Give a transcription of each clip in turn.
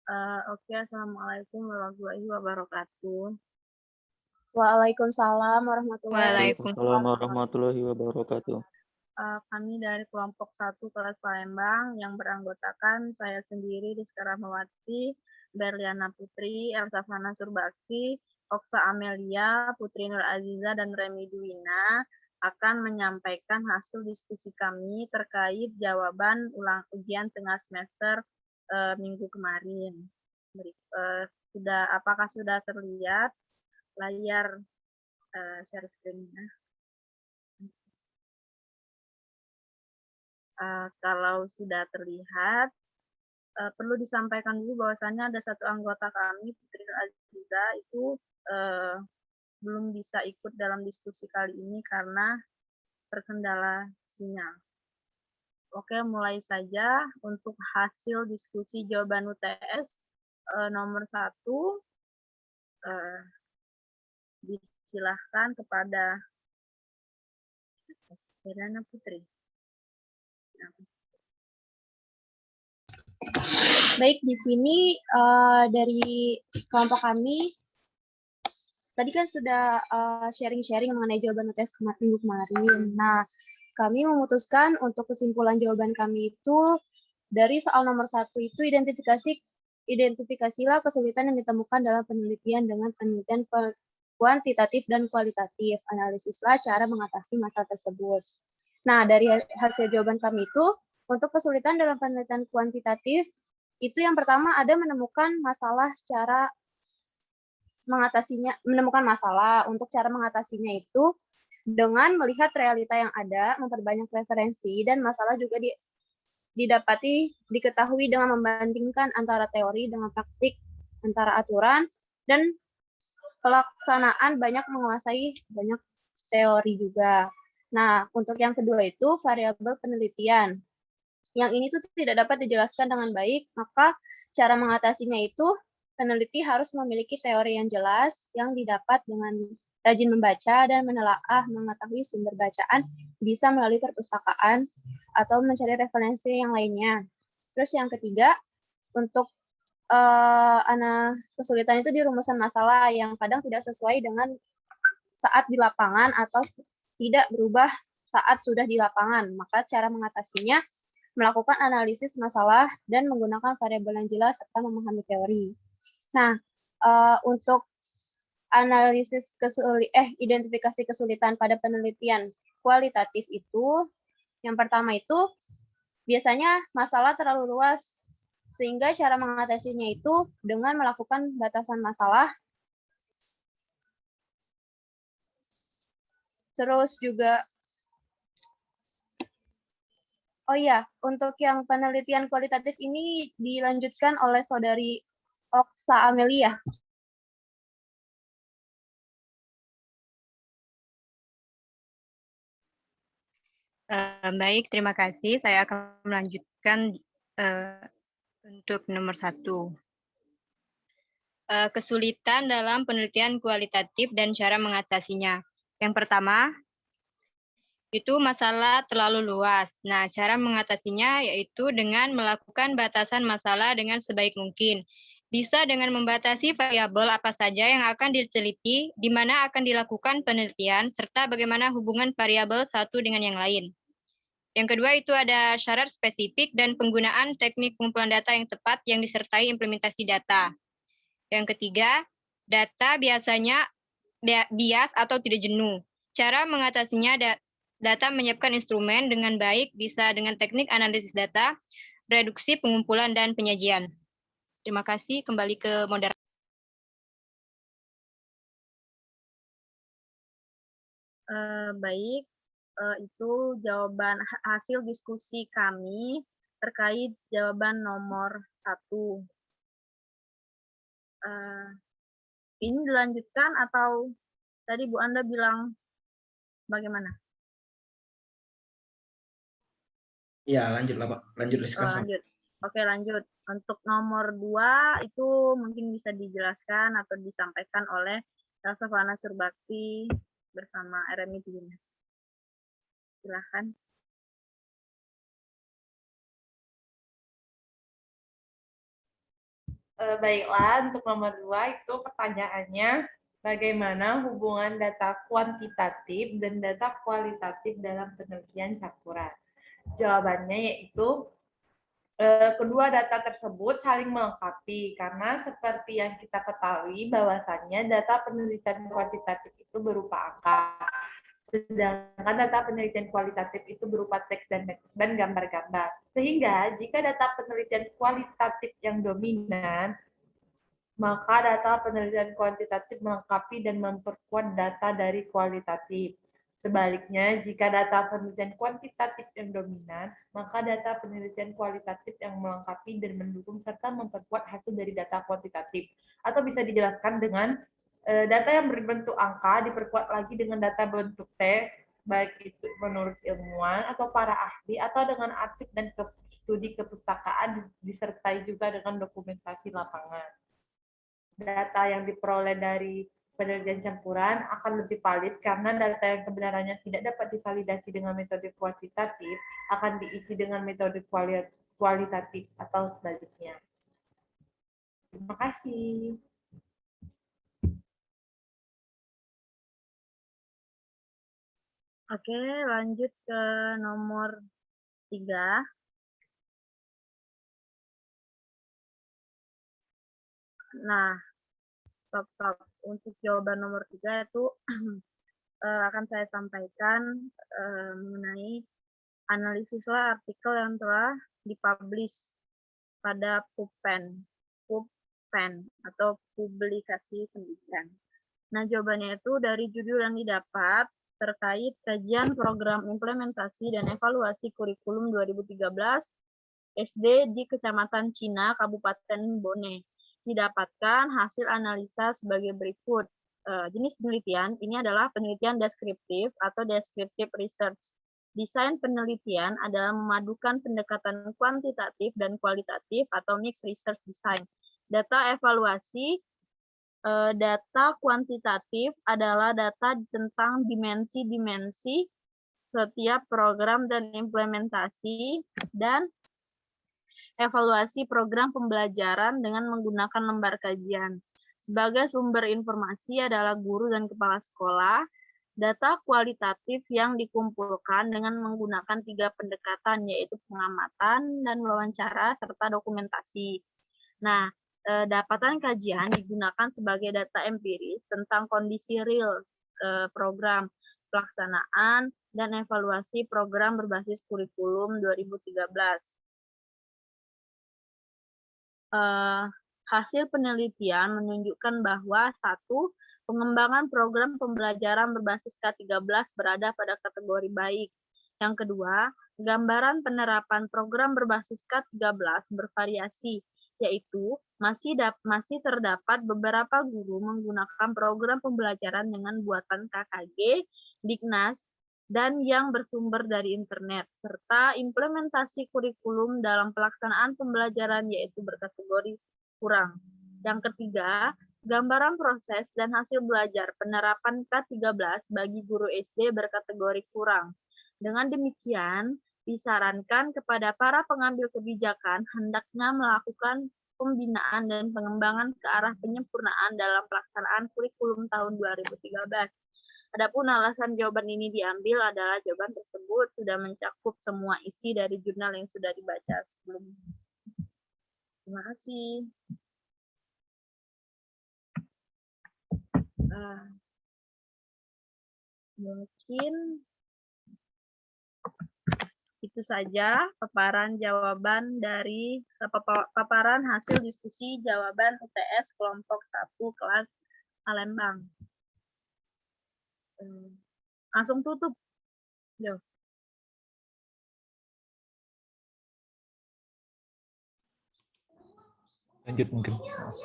Oke, Assalamualaikum warahmatullahi wabarakatuh. Waalaikumsalam warahmatullahi wabarakatuh. Waalaikumsalam warahmatullahi wabarakatuh. Kami dari kelompok 1 kelas Palembang yang beranggotakan saya sendiri, Rizka Rahmawati, Berliana Putri, Elsa Fana Surbakti, Oksa Amelia, Putri Nur Aziza, dan Remi Duwina akan menyampaikan hasil diskusi kami terkait jawaban ulang ujian tengah semester minggu kemarin. Apakah sudah terlihat layar share screen-nya? Kalau sudah terlihat, perlu disampaikan dulu bahwasannya ada satu anggota kami, Putri Aziza, itu belum bisa ikut dalam diskusi kali ini karena terkendala sinyal. Oke, mulai saja untuk hasil diskusi jawaban UTS nomor 1. Disilahkan kepada Berliana Putri. Baik, di sini dari kelompok kami tadi kan sudah sharing-sharing mengenai jawaban UTS minggu kemarin. Nah, kami memutuskan untuk kesimpulan jawaban kami itu dari soal nomor 1 itu identifikasilah kesulitan yang ditemukan dalam penelitian dengan penelitian kuantitatif dan kualitatif. Analisislah cara mengatasi masalah tersebut. Nah, dari hasil jawaban kami itu, untuk kesulitan dalam penelitian kuantitatif, itu yang pertama ada menemukan masalah menemukan masalah. Untuk cara mengatasinya itu dengan melihat realita yang ada, memperbanyak referensi, dan masalah juga diketahui dengan membandingkan antara teori dengan praktik, antara aturan, dan pelaksanaan menguasai banyak teori juga. Nah, untuk yang kedua itu variabel penelitian. Yang ini tuh tidak dapat dijelaskan dengan baik, maka cara mengatasinya itu peneliti harus memiliki teori yang jelas yang didapat dengan rajin membaca dan menelaah mengetahui sumber bacaan, bisa melalui perpustakaan atau mencari referensi yang lainnya. Terus yang ketiga, untuk kesulitan itu di rumusan masalah yang kadang tidak sesuai dengan saat di lapangan atau tidak berubah saat sudah di lapangan. Maka cara mengatasinya melakukan analisis masalah dan menggunakan variabel yang jelas serta memahami teori. Nah, untuk analisis identifikasi kesulitan pada penelitian kualitatif itu, yang pertama itu biasanya masalah terlalu luas, sehingga cara mengatasinya itu dengan melakukan batasan masalah. Terus juga, oh iya, untuk yang penelitian kualitatif ini dilanjutkan oleh saudari Oksa Amelia. Baik, terima kasih. Saya akan melanjutkan untuk nomor 1. Kesulitan dalam penelitian kualitatif dan cara mengatasinya. Yang pertama, itu masalah terlalu luas. Nah, cara mengatasinya yaitu dengan melakukan batasan masalah dengan sebaik mungkin. Bisa dengan membatasi variabel apa saja yang akan diteliti, di mana akan dilakukan penelitian, serta bagaimana hubungan variabel satu dengan yang lain. Yang kedua itu ada syarat spesifik dan penggunaan teknik pengumpulan data yang tepat yang disertai implementasi data. Yang ketiga, data biasanya bias atau tidak jenuh. Cara mengatasinya data menyiapkan instrumen dengan baik bisa dengan teknik analisis data, reduksi pengumpulan dan penyajian. Terima kasih, kembali ke moderator. Baik, itu jawaban hasil diskusi kami terkait jawaban nomor 1. Ini dilanjutkan atau tadi Bu Anda bilang bagaimana? Ya, lanjut lah Pak. Lanjut diskusi. Lanjut. Oke, lanjut. Untuk nomor 2 itu mungkin bisa dijelaskan atau disampaikan oleh Elsa Fana Surbakti bersama Remi Duwina. Silahkan. Baiklah, untuk nomor 2 itu pertanyaannya, bagaimana hubungan data kuantitatif dan data kualitatif dalam penelitian campuran? Jawabannya yaitu kedua data tersebut saling melengkapi karena seperti yang kita ketahui bahwasannya data penelitian kuantitatif itu berupa angka, sedangkan data penelitian kualitatif itu berupa teks dan gambar-gambar. Sehingga jika data penelitian kualitatif yang dominan, maka data penelitian kuantitatif melengkapi dan memperkuat data dari kualitatif. Sebaliknya, jika data penelitian kuantitatif yang dominan, maka data penelitian kualitatif yang melengkapi dan mendukung serta memperkuat hasil dari data kuantitatif. Atau bisa dijelaskan dengan data yang berbentuk angka diperkuat lagi dengan data bentuk teks, baik itu menurut ilmuwan atau para ahli, atau dengan arsip dan studi kepustakaan disertai juga dengan dokumentasi lapangan. Data yang diperoleh dari penelitian campuran akan lebih valid karena data yang kebenarannya tidak dapat divalidasi dengan metode kuantitatif akan diisi dengan metode kualitatif atau sebaliknya. Terima kasih. Oke, lanjut ke nomor 3. Nah, stop. Untuk jawaban nomor 3 itu akan saya sampaikan mengenai analisislah artikel yang telah dipublish pada PubPen atau publikasi pendidikan. Nah, jawabannya itu dari judul yang didapat terkait kajian program implementasi dan evaluasi kurikulum 2013 SD di Kecamatan Cina, Kabupaten Bone. Didapatkan hasil analisa sebagai berikut. Jenis penelitian ini adalah penelitian deskriptif atau descriptive research. Desain penelitian adalah memadukan pendekatan kuantitatif dan kualitatif atau mixed research design. Data evaluasi, data kuantitatif adalah data tentang dimensi-dimensi setiap program dan implementasi, dan evaluasi program pembelajaran dengan menggunakan lembar kajian. Sebagai sumber informasi adalah guru dan kepala sekolah. Data kualitatif yang dikumpulkan dengan menggunakan 3 pendekatan, yaitu pengamatan dan wawancara serta dokumentasi. Nah, dapatan kajian digunakan sebagai data empiris tentang kondisi real program, pelaksanaan, dan evaluasi program berbasis kurikulum 2013. Hasil penelitian menunjukkan bahwa 1. Pengembangan program pembelajaran berbasis K13 berada pada kategori baik. Yang kedua, gambaran penerapan program berbasis K13 bervariasi, yaitu masih terdapat beberapa guru menggunakan program pembelajaran dengan buatan KKG, Dignas, dan yang bersumber dari internet, serta implementasi kurikulum dalam pelaksanaan pembelajaran yaitu berkategori kurang. Yang ketiga, gambaran proses dan hasil belajar penerapan K13 bagi guru SD berkategori kurang. Dengan demikian, disarankan kepada para pengambil kebijakan hendaknya melakukan pembinaan dan pengembangan ke arah penyempurnaan dalam pelaksanaan kurikulum tahun 2013. Adapun alasan jawaban ini diambil adalah jawaban tersebut sudah mencakup semua isi dari jurnal yang sudah dibaca sebelumnya. Terima kasih. Mungkin itu saja paparan jawaban dari paparan hasil diskusi jawaban UTS kelompok 1 kelas Palembang. Langsung tutup. Yo. Lanjut mungkin.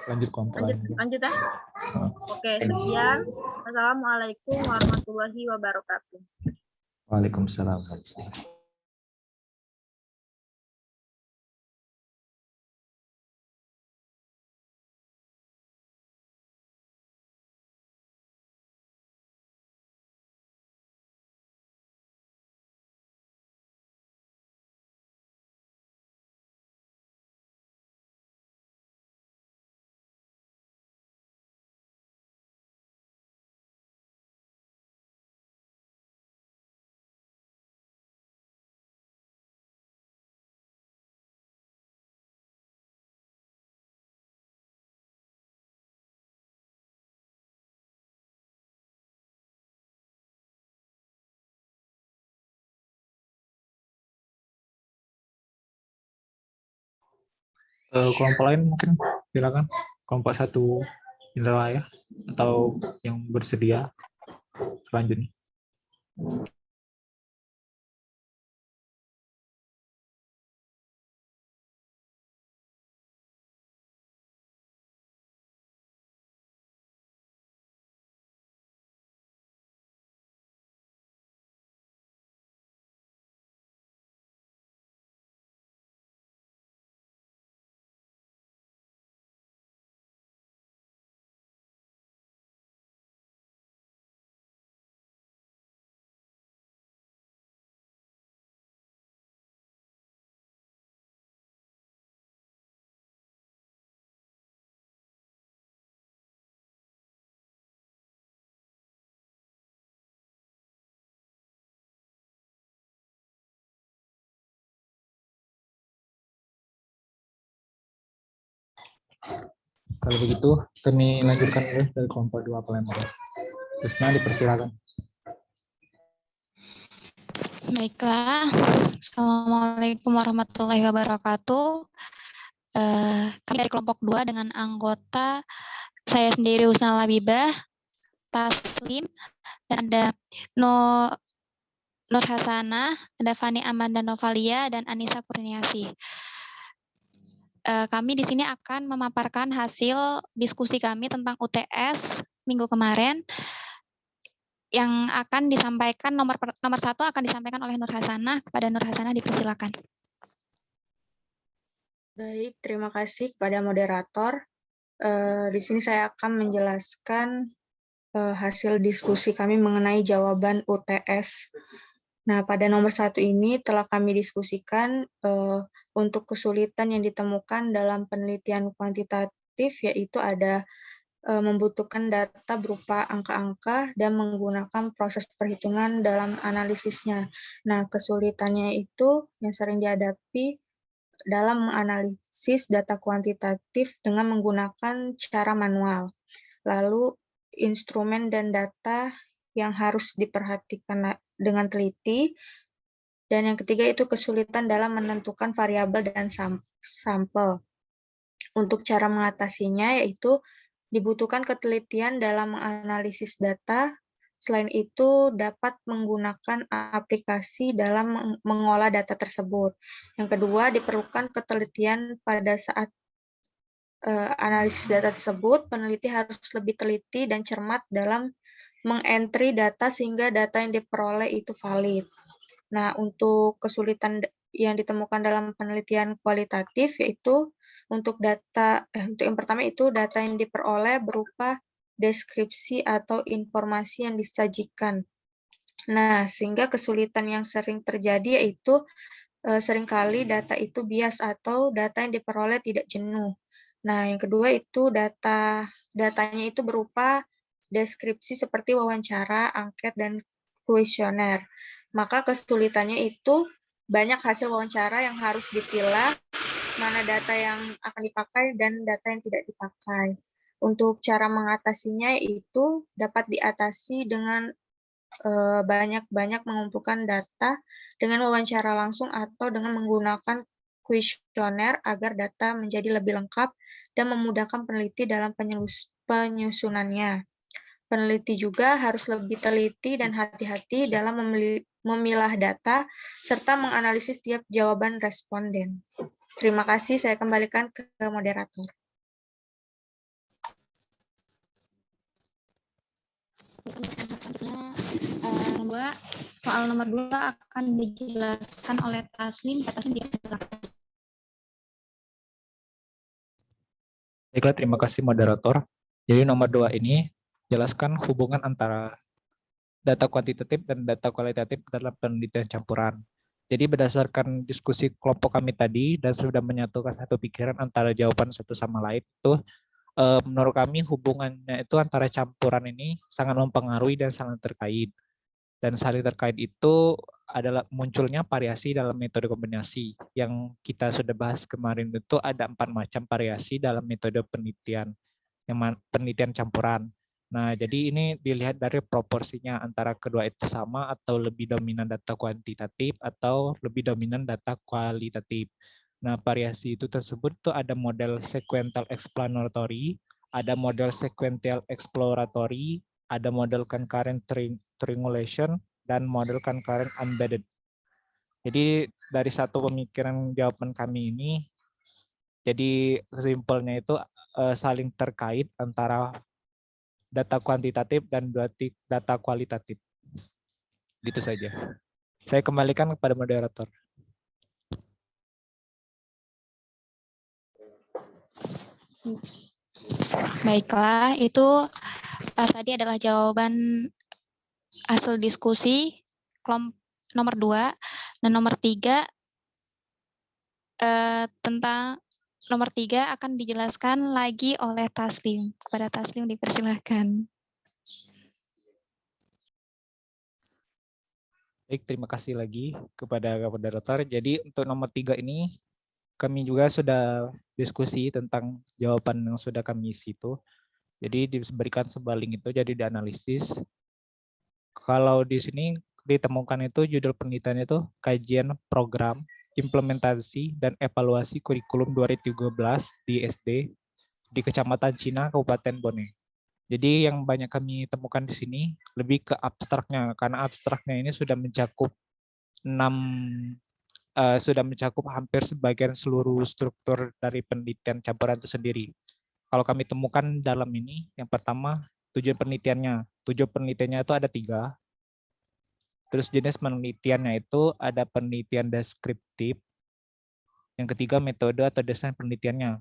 Lanjut kontrol. Lanjut ya. Oke, sekian. Assalamualaikum warahmatullahi wabarakatuh. Waalaikumsalam. Kelompok lain mungkin silakan. Kelompok 1 Indra ya, atau yang bersedia selanjutnya. Kalau begitu, kami lanjutkan dulu dari kelompok 2 Palembang. Terusnya dipersilakan. Baiklah, Assalamualaikum warahmatullahi wabarakatuh. Kami dari kelompok 2 dengan anggota saya sendiri Husna Labibah, Taslim, dan ada Nur Hasanah, ada Fani Amanda Novalia, dan Anissa Kurniasi. Kami di sini akan memaparkan hasil diskusi kami tentang UTS minggu kemarin yang akan disampaikan nomor 1 akan disampaikan oleh Nur Hasanah. Kepada Nur Hasanah dipersilakan. Baik, terima kasih kepada moderator. Di sini saya akan menjelaskan hasil diskusi kami mengenai jawaban UTS. Nah, pada nomor 1 ini telah kami diskusikan untuk kesulitan yang ditemukan dalam penelitian kuantitatif, yaitu ada membutuhkan data berupa angka-angka dan menggunakan proses perhitungan dalam analisisnya. Nah, kesulitannya itu yang sering dihadapi dalam menganalisis data kuantitatif dengan menggunakan cara manual. Lalu, instrumen dan data yang harus diperhatikan dengan teliti. Dan yang ketiga itu kesulitan dalam menentukan variabel dan sampel. Untuk cara mengatasinya yaitu dibutuhkan ketelitian dalam menganalisis data. Selain itu, dapat menggunakan aplikasi dalam mengolah data tersebut. Yang kedua, diperlukan ketelitian pada saat analisis data tersebut. Peneliti harus lebih teliti dan cermat dalam mengentry data sehingga data yang diperoleh itu valid. Nah, untuk kesulitan yang ditemukan dalam penelitian kualitatif yaitu untuk yang pertama itu data yang diperoleh berupa deskripsi atau informasi yang disajikan. Nah, sehingga kesulitan yang sering terjadi yaitu seringkali data itu bias atau data yang diperoleh tidak jenuh. Nah, yang kedua itu datanya itu berupa deskripsi seperti wawancara, angket, dan kuesioner. Maka kesulitannya itu banyak hasil wawancara yang harus dipilah, mana data yang akan dipakai dan data yang tidak dipakai. Untuk cara mengatasinya itu dapat diatasi dengan banyak-banyak mengumpulkan data dengan wawancara langsung atau dengan menggunakan kuesioner agar data menjadi lebih lengkap dan memudahkan peneliti dalam penyusunannya. Peneliti juga harus lebih teliti dan hati-hati dalam memilah data serta menganalisis tiap jawaban responden. Terima kasih, saya kembalikan ke moderator. Soal nomor 2 akan dijelaskan oleh Taslim. Baiklah, terima kasih moderator. Jadi nomor 2 ini jelaskan hubungan antara data kuantitatif dan data kualitatif dalam penelitian campuran. Jadi berdasarkan diskusi kelompok kami tadi dan sudah menyatukan satu pikiran antara jawaban satu sama lain itu menurut kami hubungannya itu antara campuran ini sangat mempengaruhi dan sangat terkait. Dan saling terkait itu adalah munculnya variasi dalam metode kombinasi. Yang kita sudah bahas kemarin itu ada 4 macam variasi dalam metode penelitian, penelitian campuran. Nah, jadi ini dilihat dari proporsinya antara kedua itu sama atau lebih dominan data kuantitatif atau lebih dominan data kualitatif. Nah, variasi itu tersebut tuh ada model sequential explanatory, ada model sequential exploratory, ada model concurrent triangulation, dan model concurrent embedded. Jadi dari satu pemikiran jawaban kami ini, jadi simpelnya itu saling terkait antara data kuantitatif dan data kualitatif. Gitu saja. Saya kembalikan kepada moderator. Baiklah, itu tadi adalah jawaban hasil diskusi kelompok nomor 2 dan nomor 3 tentang nomor 3 akan dijelaskan lagi oleh Taslim. Kepada Taslim dipersilahkan. Baik, terima kasih lagi kepada moderator. Jadi untuk nomor 3 ini kami juga sudah diskusi tentang jawaban yang sudah kami isi itu. Jadi diberikan sebaling itu jadi dianalisis. Kalau di sini ditemukan itu judul penelitiannya itu kajian program implementasi dan evaluasi kurikulum 2013 di SD di Kecamatan Cina, Kabupaten Bone. Jadi yang banyak kami temukan di sini lebih ke abstraknya, karena abstraknya ini sudah mencakup hampir sebagian seluruh struktur dari penelitian campuran itu sendiri. Kalau kami temukan dalam ini, yang pertama tujuan penelitiannya. Tujuan penelitiannya itu ada 3. Terus jenis penelitiannya itu ada penelitian deskriptif. Yang ketiga metode atau desain penelitiannya.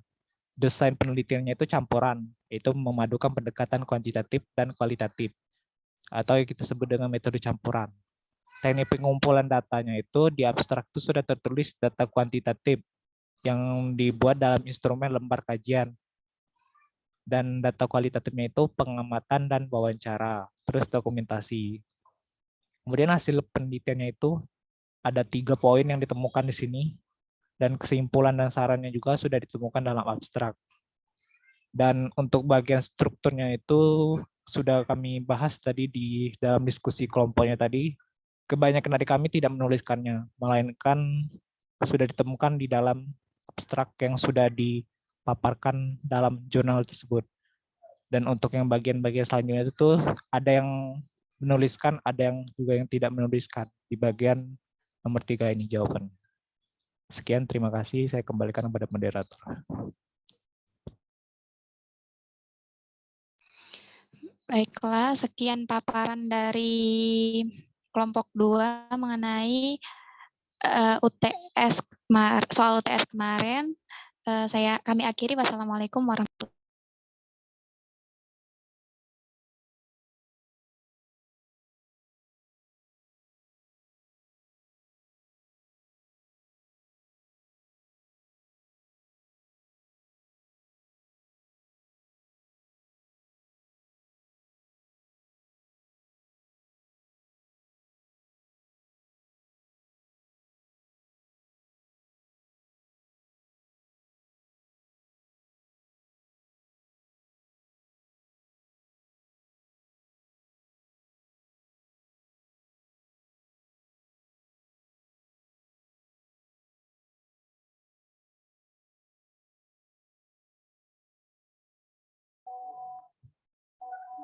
Desain penelitiannya itu campuran, yaitu memadukan pendekatan kuantitatif dan kualitatif, atau yang kita sebut dengan metode campuran. Teknik pengumpulan datanya itu di abstrak itu sudah tertulis data kuantitatif yang dibuat dalam instrumen lembar kajian. Dan data kualitatifnya itu pengamatan dan wawancara, terus dokumentasi. Kemudian hasil penelitiannya itu ada 3 poin yang ditemukan di sini, dan kesimpulan dan sarannya juga sudah ditemukan dalam abstrak. Dan untuk bagian strukturnya itu sudah kami bahas tadi di dalam diskusi kelompoknya tadi. Kebanyakan dari kami tidak menuliskannya, melainkan sudah ditemukan di dalam abstrak yang sudah dipaparkan dalam jurnal tersebut. Dan untuk yang bagian-bagian selanjutnya itu ada yang menuliskan, ada yang juga yang tidak menuliskan di bagian nomor 3 ini jawaban. Sekian, terima kasih. Saya kembalikan kepada moderator. Baiklah, sekian paparan dari kelompok 2 mengenai soal UTS kemarin. Kami akhiri. Wassalamualaikum warahmatullahi wabarakatuh.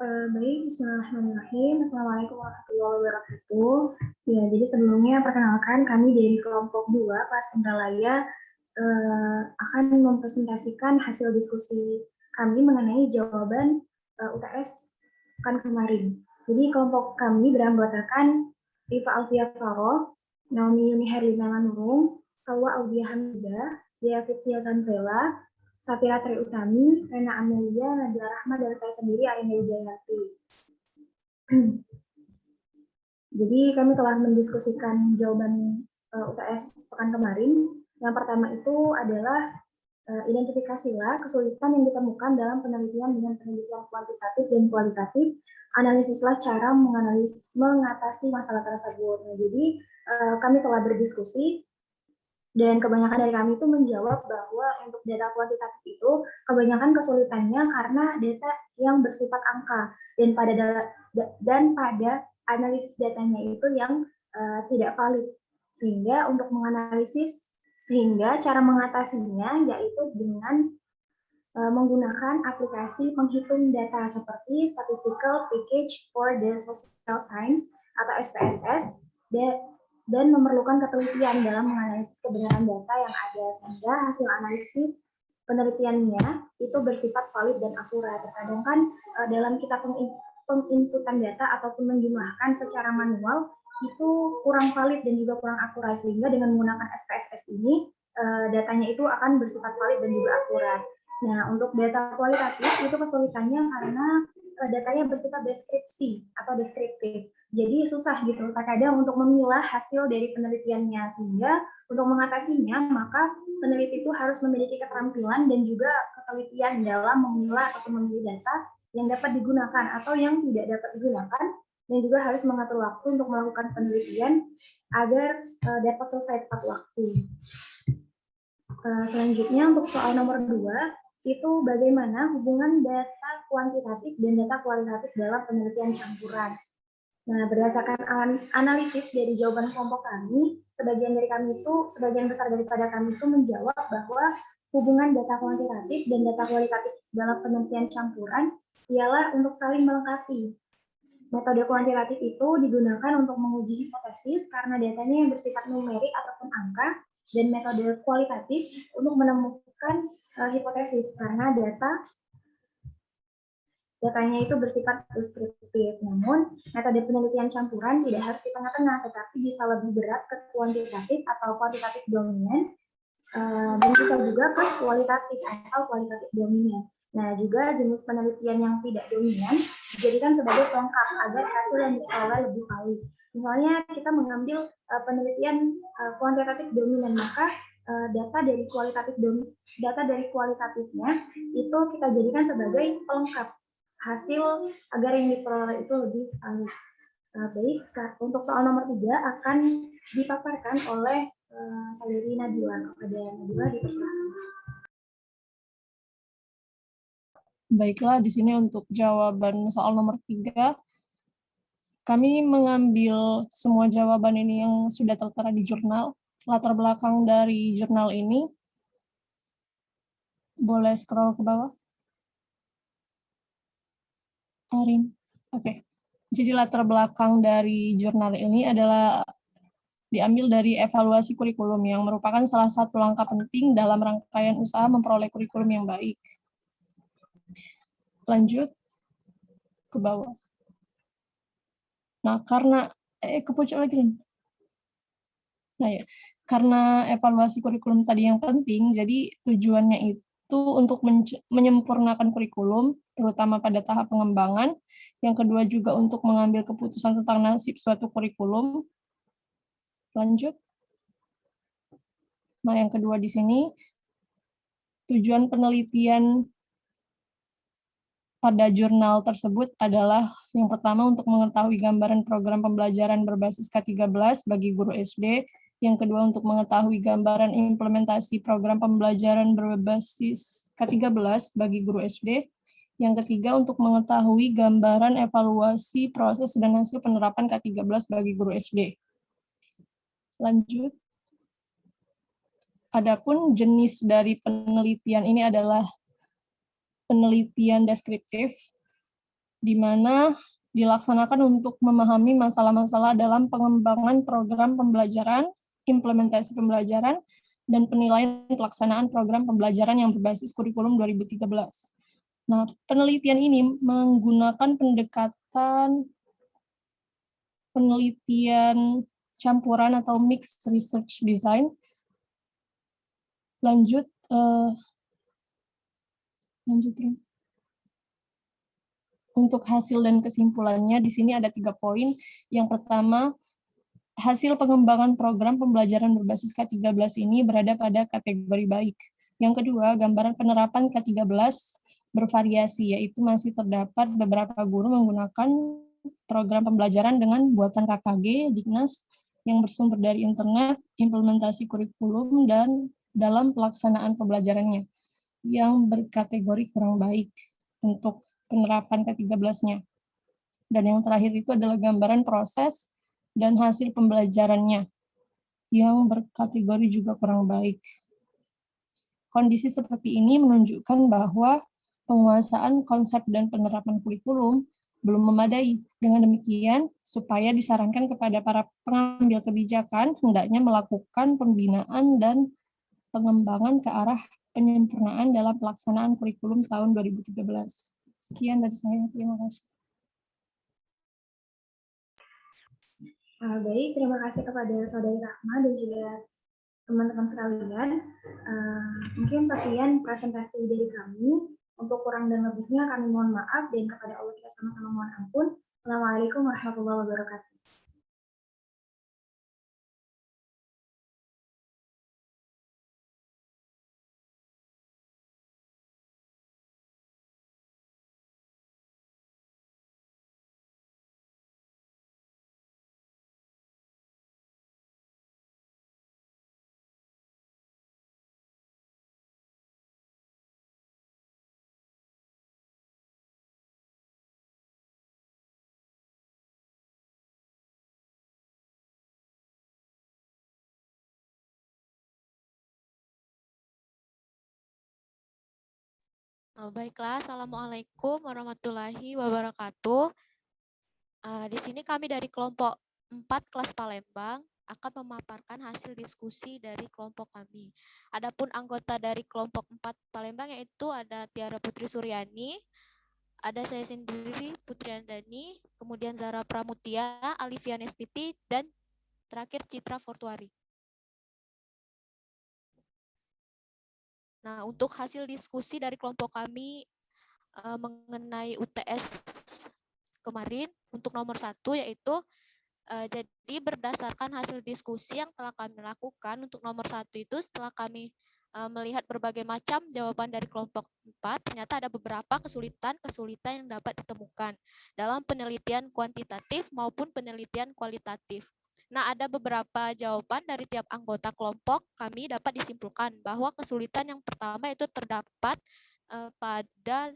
Baik, bismillahirrahmanirrahim. Assalamualaikum warahmatullahi wabarakatuh. Ya, jadi sebelumnya perkenalkan kami dari kelompok 2 kelas Indralaya akan mempresentasikan hasil diskusi kami mengenai jawaban UTS pekan kemarin. Jadi kelompok kami beranggotakan Rifa Alfia Faroh, Naomi Yuni Herlina Manurung, Salwa Audia Hamidah, Dea Fitsia Sansela, Safira Tri Utami, Rena Amelia, Nabila Rahma, dan saya sendiri, Aina Wijayati. Jadi kami telah mendiskusikan jawaban UTS pekan kemarin. Yang pertama itu adalah identifikasilah kesulitan yang ditemukan dalam penelitian dengan penelitian kuantitatif dan kualitatif. Analisislah cara mengatasi masalah tersebut. Nah, jadi kami telah berdiskusi. Dan kebanyakan dari kami itu menjawab bahwa untuk data kuantitatif itu kebanyakan kesulitannya karena data yang bersifat angka dan pada analisis datanya itu yang tidak valid, sehingga untuk menganalisis Sehingga cara mengatasinya yaitu dengan menggunakan aplikasi penghitung data seperti Statistical Package for the Social Science atau SPSS dan memerlukan ketelitian dalam menganalisis kebenaran data yang ada sehingga hasil analisis penelitiannya itu bersifat valid dan akurat. Terkadang kan dalam kita penginputan data ataupun menjumlahkan secara manual itu kurang valid dan juga kurang akurat, sehingga dengan menggunakan SPSS ini datanya itu akan bersifat valid dan juga akurat. Nah, untuk data kualitatif itu kesulitannya karena datanya bersifat deskripsi atau deskriptif. Jadi susah gitu terkadang untuk memilah hasil dari penelitiannya, sehingga untuk mengatasinya maka peneliti itu harus memiliki keterampilan dan juga ketelitian dalam memilah atau memilih data yang dapat digunakan atau yang tidak dapat digunakan, dan juga harus mengatur waktu untuk melakukan penelitian agar dapat selesai tepat waktu. Selanjutnya untuk soal nomor 2, itu bagaimana hubungan data kuantitatif dan data kualitatif dalam penelitian campuran. Nah, berdasarkan analisis dari jawaban kelompok kami, sebagian besar daripada kami itu menjawab bahwa hubungan data kuantitatif dan data kualitatif dalam penelitian campuran ialah untuk saling melengkapi. Metode kuantitatif itu digunakan untuk menguji hipotesis karena datanya yang bersifat numerik ataupun angka, dan metode kualitatif untuk menemukan hipotesis karena datanya itu bersifat deskriptif. Namun, metode penelitian campuran tidak harus di tengah-tengah, tetapi bisa lebih berat ke kuantitatif atau kuantitatif dominan, dan bisa juga ke kualitatif atau kualitatif dominan. Nah, juga jenis penelitian yang tidak dominan dijadikan sebagai pelengkap agar hasil yang diperoleh lebih valid. Misalnya kita mengambil penelitian kuantitatif dominan, maka data dari kualitatifnya itu kita jadikan sebagai pelengkap hasil agar yang diperoleh itu lebih valid. Baik, untuk soal nomor 3 akan dipaparkan oleh saudari Nabila. Kepada Nabila dipersilakan. Baiklah, di sini untuk jawaban soal nomor 3, kami mengambil semua jawaban ini yang sudah tertera di jurnal. Latar belakang dari jurnal ini, boleh scroll ke bawah. Arin, oke. Jadi latar belakang dari jurnal ini adalah diambil dari evaluasi kurikulum yang merupakan salah satu langkah penting dalam rangkaian usaha memperoleh kurikulum yang baik. Lanjut ke bawah. Nah, karena kepucuk lagi nih. Nah, ya, karena evaluasi kurikulum tadi yang penting, jadi tujuannya itu untuk menyempurnakan kurikulum, terutama pada tahap pengembangan. Yang kedua juga untuk mengambil keputusan tentang nasib suatu kurikulum. Lanjut. Nah, yang kedua di sini, tujuan penelitian pada jurnal tersebut adalah yang pertama untuk mengetahui gambaran program pembelajaran berbasis K13 bagi guru SD, yang kedua untuk mengetahui gambaran implementasi program pembelajaran berbasis K13 bagi guru SD, yang ketiga untuk mengetahui gambaran evaluasi proses dan hasil penerapan K13 bagi guru SD. Lanjut. Adapun jenis dari penelitian ini adalah penelitian deskriptif, di mana dilaksanakan untuk memahami masalah-masalah dalam pengembangan program pembelajaran, implementasi pembelajaran, dan penilaian pelaksanaan program pembelajaran yang berbasis kurikulum 2013. Nah, penelitian ini menggunakan pendekatan penelitian campuran atau mixed research design. Lanjut. Untuk hasil dan kesimpulannya, di sini ada 3 poin. Yang pertama, hasil pengembangan program pembelajaran berbasis K13 ini berada pada kategori baik. Yang kedua, gambaran penerapan K13 bervariasi, yaitu masih terdapat beberapa guru menggunakan program pembelajaran dengan buatan KKG, Dignas, yang bersumber dari internet, implementasi kurikulum, dan dalam pelaksanaan pembelajarannya yang berkategori kurang baik untuk penerapan K13-nya. Dan yang terakhir itu adalah gambaran proses dan hasil pembelajarannya yang berkategori juga kurang baik. Kondisi seperti ini menunjukkan bahwa penguasaan konsep dan penerapan kurikulum belum memadai. Dengan demikian, supaya disarankan kepada para pengambil kebijakan, hendaknya melakukan pembinaan dan pengembangan ke arah penyempurnaan dalam pelaksanaan kurikulum tahun 2013. Sekian dari saya, terima kasih. Baik, terima kasih kepada Saudari Rahma dan juga teman-teman sekalian. Mungkin sekian presentasi dari kami. Untuk kurang dan lebihnya kami mohon maaf dan kepada Allah kita sama-sama mohon ampun. Assalamualaikum warahmatullahi wabarakatuh. Baiklah, Assalamualaikum warahmatullahi wabarakatuh. Di sini kami dari kelompok 4 kelas Palembang akan memaparkan hasil diskusi dari kelompok kami. Adapun anggota dari kelompok 4 Palembang yaitu ada Tiara Putri Suryani, ada saya sendiri Putri Andani, kemudian Zara Pramutia, Alivia Nestiti, dan terakhir Citra Fortuari. Nah, untuk hasil diskusi dari kelompok kami mengenai UTS kemarin, untuk nomor 1 yaitu, jadi berdasarkan hasil diskusi yang telah kami lakukan, untuk nomor 1 itu setelah kami melihat berbagai macam jawaban dari kelompok 4, ternyata ada beberapa kesulitan yang dapat ditemukan dalam penelitian kuantitatif maupun penelitian kualitatif. Nah, ada beberapa jawaban dari tiap anggota kelompok kami dapat disimpulkan bahwa kesulitan yang pertama itu terdapat pada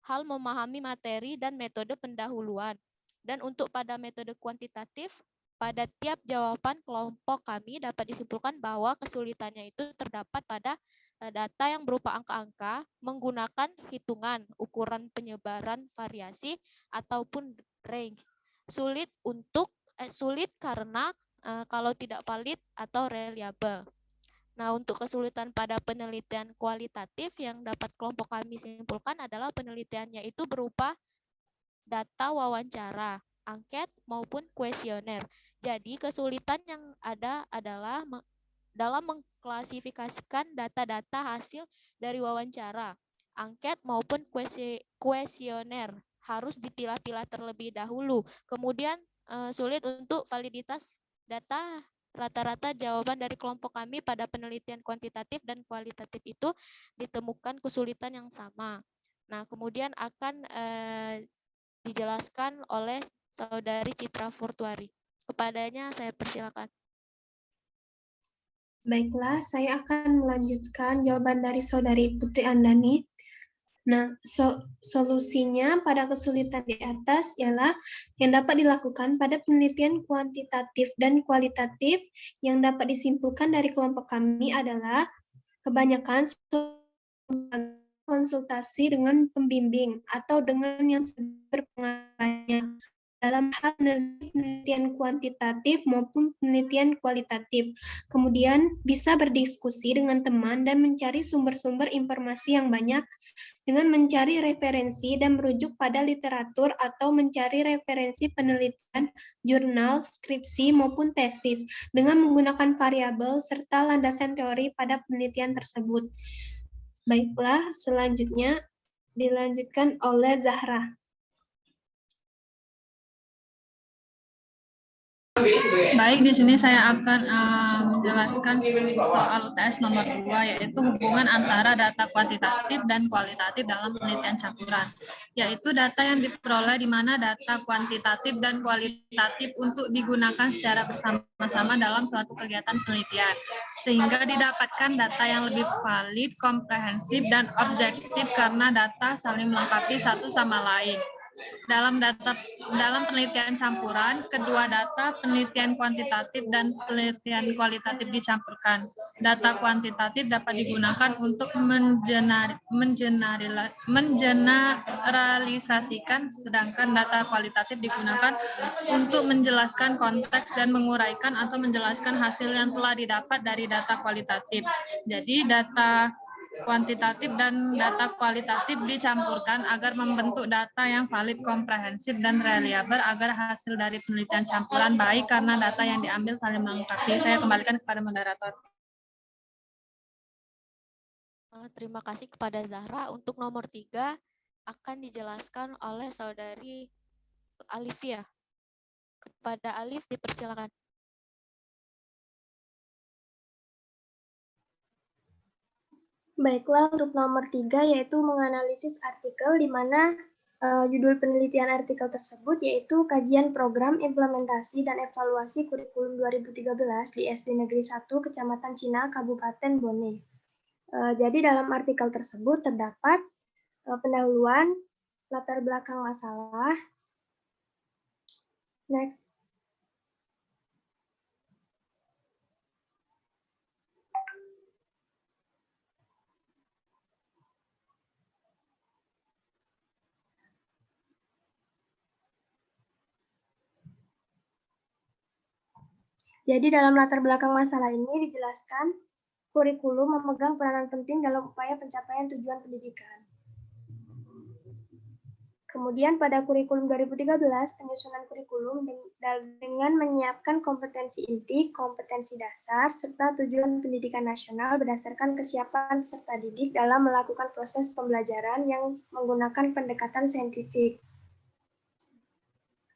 hal memahami materi dan metode pendahuluan. Dan untuk pada metode kuantitatif, pada tiap jawaban kelompok kami dapat disimpulkan bahwa kesulitannya itu terdapat pada data yang berupa angka-angka menggunakan hitungan, ukuran penyebaran variasi, ataupun range. Sulit karena kalau tidak valid atau reliable. Nah, untuk kesulitan pada penelitian kualitatif yang dapat kelompok kami simpulkan adalah penelitiannya itu berupa data wawancara, angket, maupun kuesioner. Jadi, kesulitan yang ada adalah dalam mengklasifikasikan data-data hasil dari wawancara, angket, maupun kuesioner. Harus dipilah-pilah terlebih dahulu. Kemudian, sulit untuk validitas data rata-rata jawaban dari kelompok kami pada penelitian kuantitatif dan kualitatif itu ditemukan kesulitan yang sama. Nah, kemudian akan dijelaskan oleh Saudari Citra Fortuari. Kepadanya saya persilakan. Baiklah, saya akan melanjutkan jawaban dari Saudari Putri Andani. Nah, solusinya pada kesulitan di atas ialah yang dapat dilakukan pada penelitian kuantitatif dan kualitatif yang dapat disimpulkan dari kelompok kami adalah kebanyakan konsultasi dengan pembimbing atau dengan yang berpengalaman dalam hal penelitian kuantitatif maupun penelitian kualitatif. Kemudian bisa berdiskusi dengan teman dan mencari sumber-sumber informasi yang banyak dengan mencari referensi dan merujuk pada literatur atau mencari referensi penelitian, jurnal, skripsi, maupun tesis dengan menggunakan variabel serta landasan teori pada penelitian tersebut. Baiklah, selanjutnya dilanjutkan oleh Zahra. Baik, di sini saya akan menjelaskan soal UTS nomor 2, yaitu hubungan antara data kuantitatif dan kualitatif dalam penelitian campuran, yaitu data yang diperoleh di mana data kuantitatif dan kualitatif untuk digunakan secara bersama-sama dalam suatu kegiatan penelitian, sehingga didapatkan data yang lebih valid, komprehensif, dan objektif karena data saling melengkapi satu sama lain. dalam penelitian campuran, kedua data penelitian kuantitatif dan penelitian kualitatif dicampurkan. Data kuantitatif dapat digunakan untuk mengeneralisasikan, sedangkan data kualitatif digunakan untuk menjelaskan konteks dan menguraikan atau menjelaskan hasil yang telah didapat dari data kualitatif. Jadi data kuantitatif dan data kualitatif dicampurkan agar membentuk data yang valid, komprehensif, dan reliable agar hasil dari penelitian campuran baik karena data yang diambil saling melengkapi. Saya kembalikan kepada moderator. Terima kasih kepada Zahra. Untuk nomor 3 akan dijelaskan oleh saudari Alifia. Kepada Alif dipersilakan. Baiklah, untuk nomor 3 yaitu menganalisis artikel di mana judul penelitian artikel tersebut yaitu Kajian Program Implementasi dan Evaluasi Kurikulum 2013 di SD Negeri 1 Kecamatan Cina, Kabupaten Bone. Jadi dalam artikel tersebut terdapat pendahuluan, latar belakang masalah. Next. Jadi dalam latar belakang masalah ini dijelaskan kurikulum memegang peranan penting dalam upaya pencapaian tujuan pendidikan. Kemudian pada kurikulum 2013, penyusunan kurikulum dengan menyiapkan kompetensi inti, kompetensi dasar, serta tujuan pendidikan nasional berdasarkan kesiapan peserta didik dalam melakukan proses pembelajaran yang menggunakan pendekatan saintifik.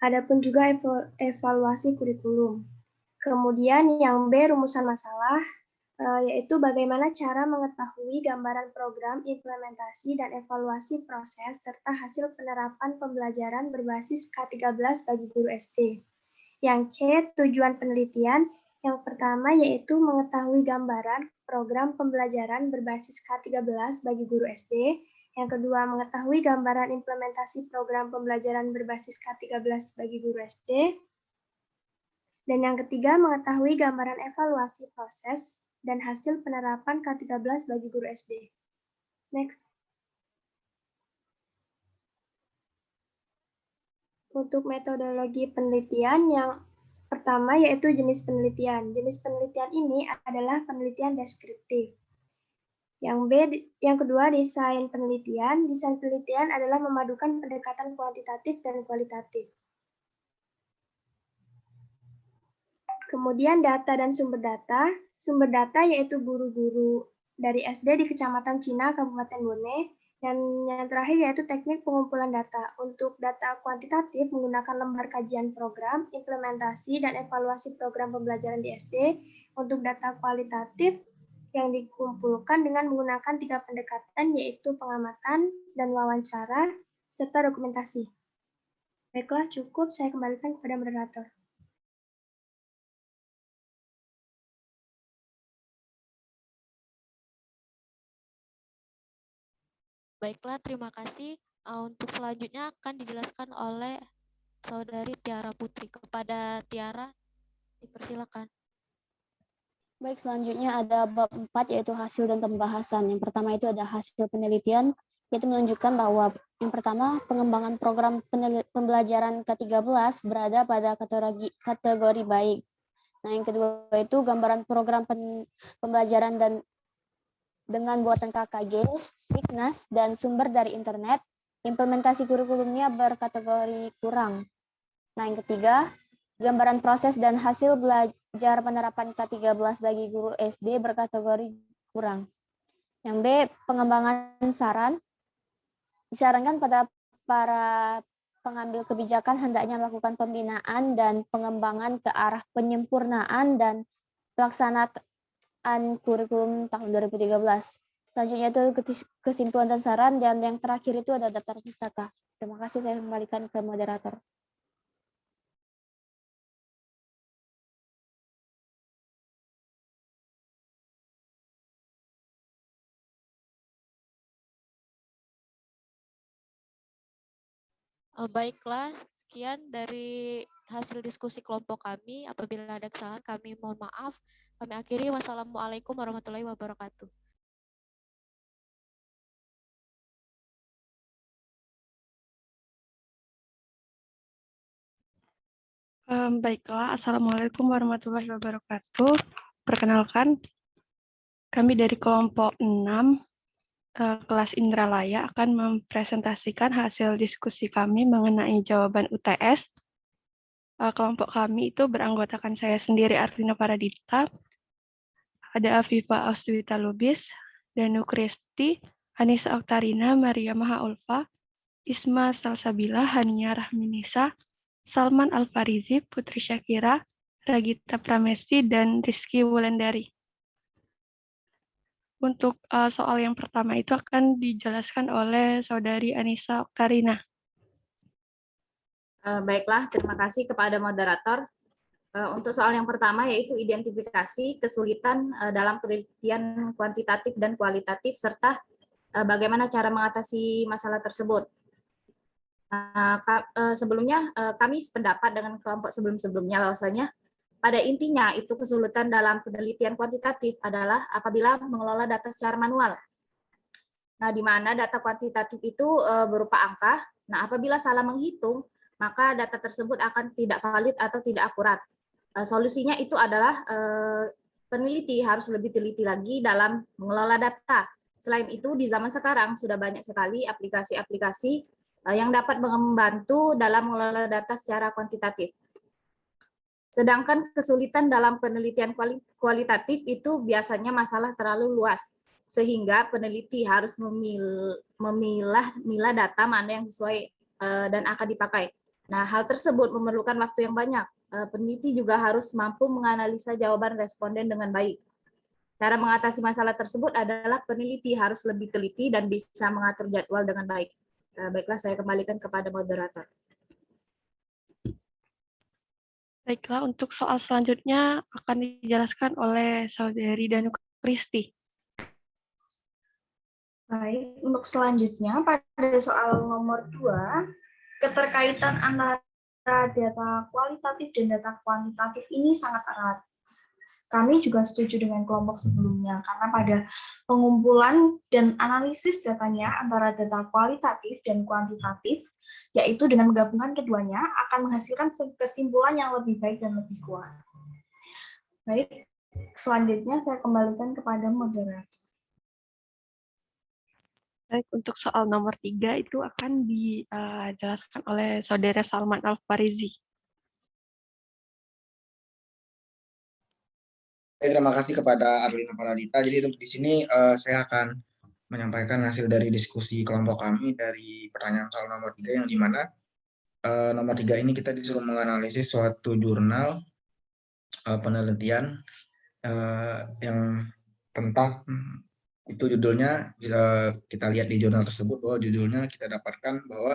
Adapun juga evaluasi kurikulum. Kemudian yang B, rumusan masalah, yaitu bagaimana cara mengetahui gambaran program, implementasi, dan evaluasi proses, serta hasil penerapan pembelajaran berbasis K13 bagi guru SD. Yang C, tujuan penelitian, yang pertama yaitu mengetahui gambaran program pembelajaran berbasis K13 bagi guru SD, yang kedua mengetahui gambaran implementasi program pembelajaran berbasis K13 bagi guru SD, dan yang ketiga, mengetahui gambaran evaluasi proses dan hasil penerapan K13 bagi guru SD. Next. Untuk metodologi penelitian yang pertama yaitu jenis penelitian. Jenis penelitian ini adalah penelitian deskriptif. Yang kedua, desain penelitian. Desain penelitian adalah memadukan pendekatan kuantitatif dan kualitatif. Kemudian data dan sumber data. Sumber data yaitu guru-guru dari SD di Kecamatan Cina, Kabupaten Bone. Dan yang terakhir yaitu teknik pengumpulan data. Untuk data kuantitatif menggunakan lembar kajian program, implementasi, dan evaluasi program pembelajaran di SD. Untuk data kualitatif yang dikumpulkan dengan menggunakan 3 pendekatan yaitu pengamatan dan wawancara, serta dokumentasi. Baiklah, cukup. Saya kembalikan kepada moderator. Baiklah, terima kasih. Untuk selanjutnya akan dijelaskan oleh saudari Tiara Putri. Kepada Tiara, dipersilakan. Baik, selanjutnya ada bab 4 yaitu hasil dan pembahasan. Yang pertama itu ada hasil penelitian, yaitu menunjukkan bahwa yang pertama pengembangan program pembelajaran K13 berada pada kategori baik. Nah, yang kedua itu gambaran program pembelajaran dan dengan buatan KKG, Ignas, dan sumber dari internet, implementasi kurikulumnya berkategori kurang. Nah, yang ketiga, gambaran proses dan hasil belajar penerapan K13 bagi guru SD berkategori kurang. Yang B, pengembangan saran. Disarankan pada para pengambil kebijakan hendaknya melakukan pembinaan dan pengembangan ke arah penyempurnaan dan pelaksanaan kurikulum tahun 2013. Selanjutnya itu kesimpulan dan saran, dan yang terakhir itu ada daftar pustaka. Terima kasih, saya kembalikan ke moderator. Baiklah, sekian dari hasil diskusi kelompok kami. Apabila ada kesalahan, kami mohon maaf. Kami akhiri. Wassalamualaikum warahmatullahi wabarakatuh. Baiklah, Assalamualaikum warahmatullahi wabarakatuh. Perkenalkan, kami dari kelompok 6, kelas Indralaya akan mempresentasikan hasil diskusi kami mengenai jawaban UTS. Kelompok kami itu beranggotakan saya sendiri, Arlina Paradita, ada Afifa Aswita Lubis, Danu Kristi, Anissa Oktarina, Maria Maha Ulfa, Isma Salsabila, Hania Rahminisa, Salman Al-Farizi, Putri Syakira, Ragita Pramesti, dan Rizky Wulandari. Untuk soal yang pertama itu akan dijelaskan oleh Saudari Anissa Oktarina. Baiklah, terima kasih kepada moderator. Untuk soal yang pertama yaitu identifikasi kesulitan dalam penelitian kuantitatif dan kualitatif serta bagaimana cara mengatasi masalah tersebut. Sebelumnya kami sependapat dengan kelompok sebelum-sebelumnya bahwasanya pada intinya itu kesulitan dalam penelitian kuantitatif adalah apabila mengelola data secara manual. Nah, di mana data kuantitatif itu berupa angka. Nah, apabila salah menghitung, maka data tersebut akan tidak valid atau tidak akurat. Solusinya itu adalah peneliti harus lebih teliti lagi dalam mengelola data. Selain itu, di zaman sekarang sudah banyak sekali aplikasi-aplikasi yang dapat membantu dalam mengelola data secara kuantitatif. Sedangkan kesulitan dalam penelitian kualitatif itu biasanya masalah terlalu luas, sehingga peneliti harus memilah data mana yang sesuai dan akan dipakai. Nah, hal tersebut memerlukan waktu yang banyak. Peneliti juga harus mampu menganalisa jawaban responden dengan baik. Cara mengatasi masalah tersebut adalah peneliti harus lebih teliti dan bisa mengatur jadwal dengan baik. Baiklah, saya kembalikan kepada moderator. Baiklah, untuk soal selanjutnya akan dijelaskan oleh Saudari Danu Kristi. Baik, untuk selanjutnya pada soal nomor 2, keterkaitan antara data kualitatif dan data kuantitatif ini sangat erat. Kami juga setuju dengan kelompok sebelumnya, karena pada pengumpulan dan analisis datanya antara data kualitatif dan kuantitatif, yaitu dengan menggabungkan keduanya, akan menghasilkan kesimpulan yang lebih baik dan lebih kuat. Baik, selanjutnya saya kembalikan kepada moderator. Baik, untuk soal nomor 3 itu akan dijelaskan oleh Saudara Salman Al-Farizi. Terima kasih kepada Arlina Paradita. Jadi di sini saya akan menyampaikan hasil dari diskusi kelompok kami dari pertanyaan soal nomor 3 yang dimana nomor 3 ini kita disuruh menganalisis suatu jurnal penelitian yang tentang itu judulnya kita lihat di jurnal tersebut bahwa judulnya kita dapatkan bahwa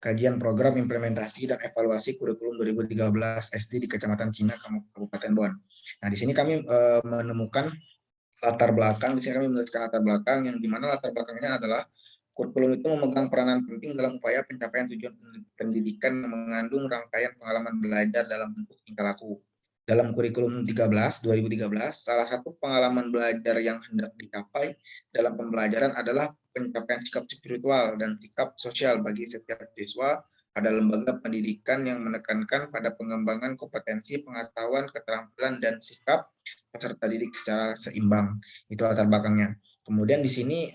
kajian program implementasi dan evaluasi kurikulum 2013 SD di Kecamatan Cina, Kabupaten Bon. Nah, di sini kami menemukan latar belakang, di sini kami menuliskan latar belakang yang dimana latar belakangnya adalah kurikulum itu memegang peranan penting dalam upaya pencapaian tujuan pendidikan yang mengandung rangkaian pengalaman belajar dalam bentuk tingkah laku. Dalam kurikulum 2013, salah satu pengalaman belajar yang hendak dicapai dalam pembelajaran adalah pencapaian sikap spiritual dan sikap sosial bagi setiap siswa pada lembaga pendidikan yang menekankan pada pengembangan kompetensi, pengetahuan, keterampilan, dan sikap peserta didik secara seimbang. Itu latar belakangnya. Kemudian di sini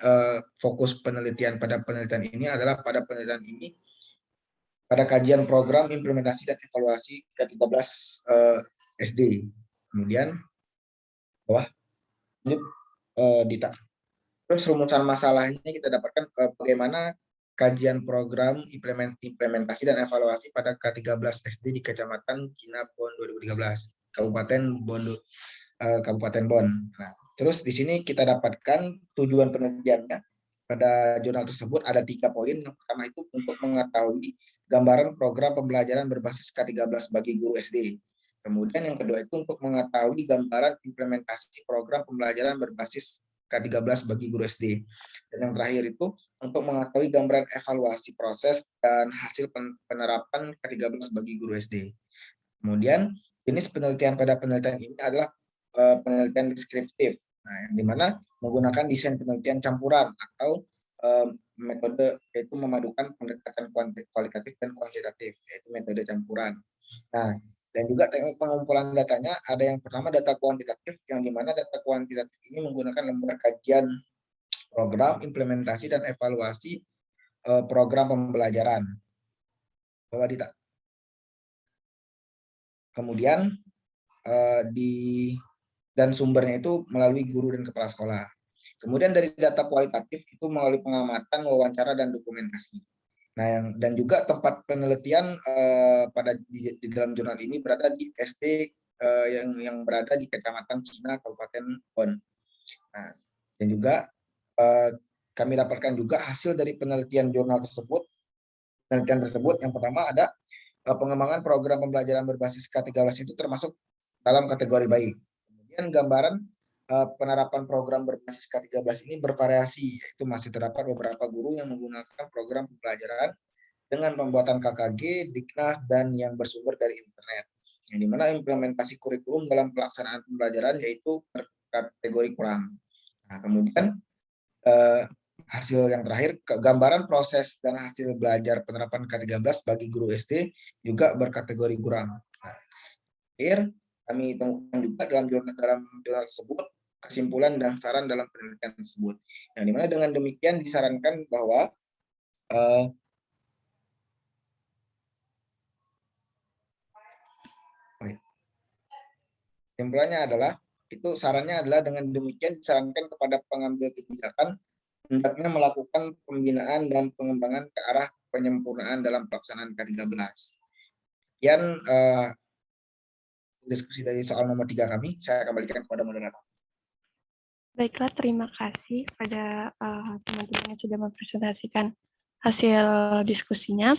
fokus penelitian pada penelitian ini adalah pada penelitian ini pada kajian program implementasi dan evaluasi ke-13 SD. Kemudian bawah terus rumusan masalahnya kita dapatkan bagaimana kajian program implementasi dan evaluasi pada K13 SD di Kecamatan Cina Bon 2013, Kabupaten Bon. Nah, terus di sini kita dapatkan tujuan penelitiannya. Pada jurnal tersebut ada 3 poin. Yang pertama itu untuk mengetahui gambaran program pembelajaran berbasis K13 bagi guru SD. Kemudian yang kedua itu untuk mengetahui gambaran implementasi program pembelajaran berbasis K13 bagi guru SD. Dan yang terakhir itu untuk mengetahui gambaran evaluasi proses dan hasil penerapan K13 bagi guru SD. Kemudian jenis penelitian pada penelitian ini adalah penelitian deskriptif, yang dimana menggunakan desain penelitian campuran atau metode yaitu memadukan pendekatan kualitatif dan kuantitatif, yaitu metode campuran. Nah, dan juga teknik pengumpulan datanya ada yang pertama data kuantitatif, yang dimana data kuantitatif ini menggunakan lembar kajian program, implementasi, dan evaluasi program pembelajaran. Bapak Dita. Kemudian dan sumbernya itu melalui guru dan kepala sekolah. Kemudian dari data kualitatif itu melalui pengamatan, wawancara, dan dokumentasi. Nah, dan juga tempat penelitian di dalam jurnal ini berada di SD yang berada di Kecamatan Cina, Kabupaten Bon. Nah, dan juga kami dapatkan juga hasil dari penelitian jurnal tersebut. Penelitian tersebut yang pertama ada pengembangan program pembelajaran berbasis K13 itu termasuk dalam kategori baik. Kemudian gambaran penerapan program berbasis K13 ini bervariasi, yaitu masih terdapat beberapa guru yang menggunakan program pembelajaran dengan pembuatan KKG, Diknas, dan yang bersumber dari internet. Yang dimana implementasi kurikulum dalam pelaksanaan pembelajaran yaitu kategori kurang. Nah, kemudian hasil yang terakhir, gambaran proses dan hasil belajar penerapan K13 bagi guru SD juga berkategori kurang. Nah, akhir kami temukan juga dalam jurnal tersebut kesimpulan dan saran dalam penelitian tersebut. Yang dimana dengan demikian disarankan bahwa kesimpulannya adalah sarannya adalah dengan demikian disarankan kepada pengambil kebijakan hendaknya melakukan pembinaan dan pengembangan ke arah penyempurnaan dalam pelaksanaan K13. Sekian diskusi dari soal nomor 3 kami. Saya kembalikan kepada moderator. Baiklah, terima kasih kepada teman-teman yang sudah mempresentasikan hasil diskusinya.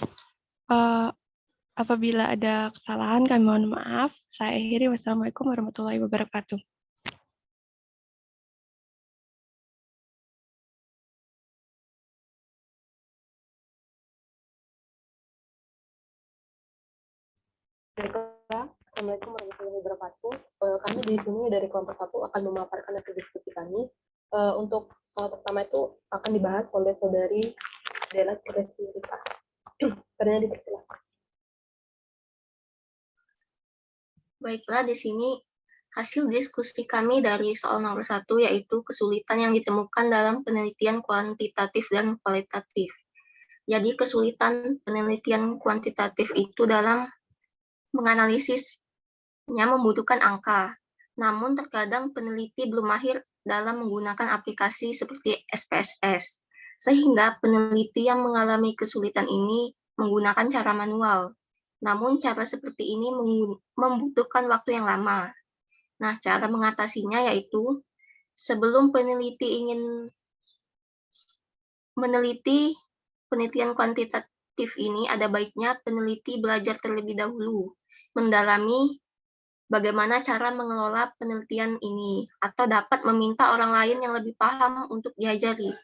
Apabila ada kesalahan, kami mohon maaf. Saya akhiri. Wassalamualaikum warahmatullahi wabarakatuh. Assalamualaikum warahmatullahi wabarakatuh. Kami di sini dari kelompok 1 akan memaparkan hasil diskusi kami. Untuk soal pertama itu akan dibahas oleh saudari Dela Ciresirita. Karena dipersilakan. Baiklah, di sini hasil diskusi kami dari soal nomor 1 yaitu kesulitan yang ditemukan dalam penelitian kuantitatif dan kualitatif. Jadi kesulitan penelitian kuantitatif itu dalam menganalisisnya membutuhkan angka. Namun terkadang peneliti belum mahir dalam menggunakan aplikasi seperti SPSS. Sehingga peneliti yang mengalami kesulitan ini menggunakan cara manual. Namun cara seperti ini membutuhkan waktu yang lama. Nah, cara mengatasinya yaitu sebelum peneliti ingin meneliti penelitian kuantitatif ini, ada baiknya peneliti belajar terlebih dahulu, mendalami bagaimana cara mengelola penelitian ini, atau dapat meminta orang lain yang lebih paham untuk diajari.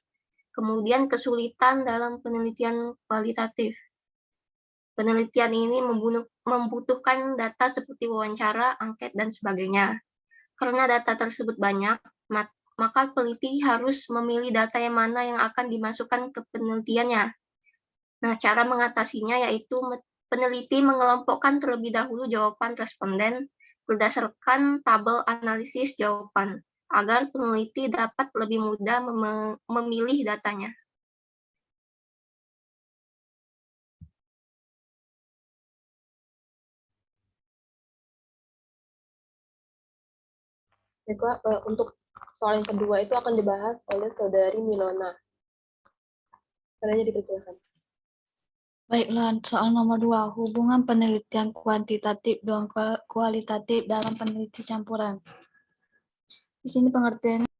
Kemudian kesulitan dalam penelitian kualitatif. Penelitian ini membutuhkan data seperti wawancara, angket, dan sebagainya. Karena data tersebut banyak, maka peneliti harus memilih data yang mana yang akan dimasukkan ke penelitiannya. Nah, cara mengatasinya yaitu peneliti mengelompokkan terlebih dahulu jawaban responden berdasarkan tabel analisis jawaban, agar peneliti dapat lebih mudah memilih datanya. Baiklah, untuk soal yang kedua itu akan dibahas oleh saudari Milona. Caranya dipersilakan. Baiklah, soal nomor 2, hubungan penelitian kuantitatif dan kualitatif dalam penelitian campuran. Di sini pengertiannya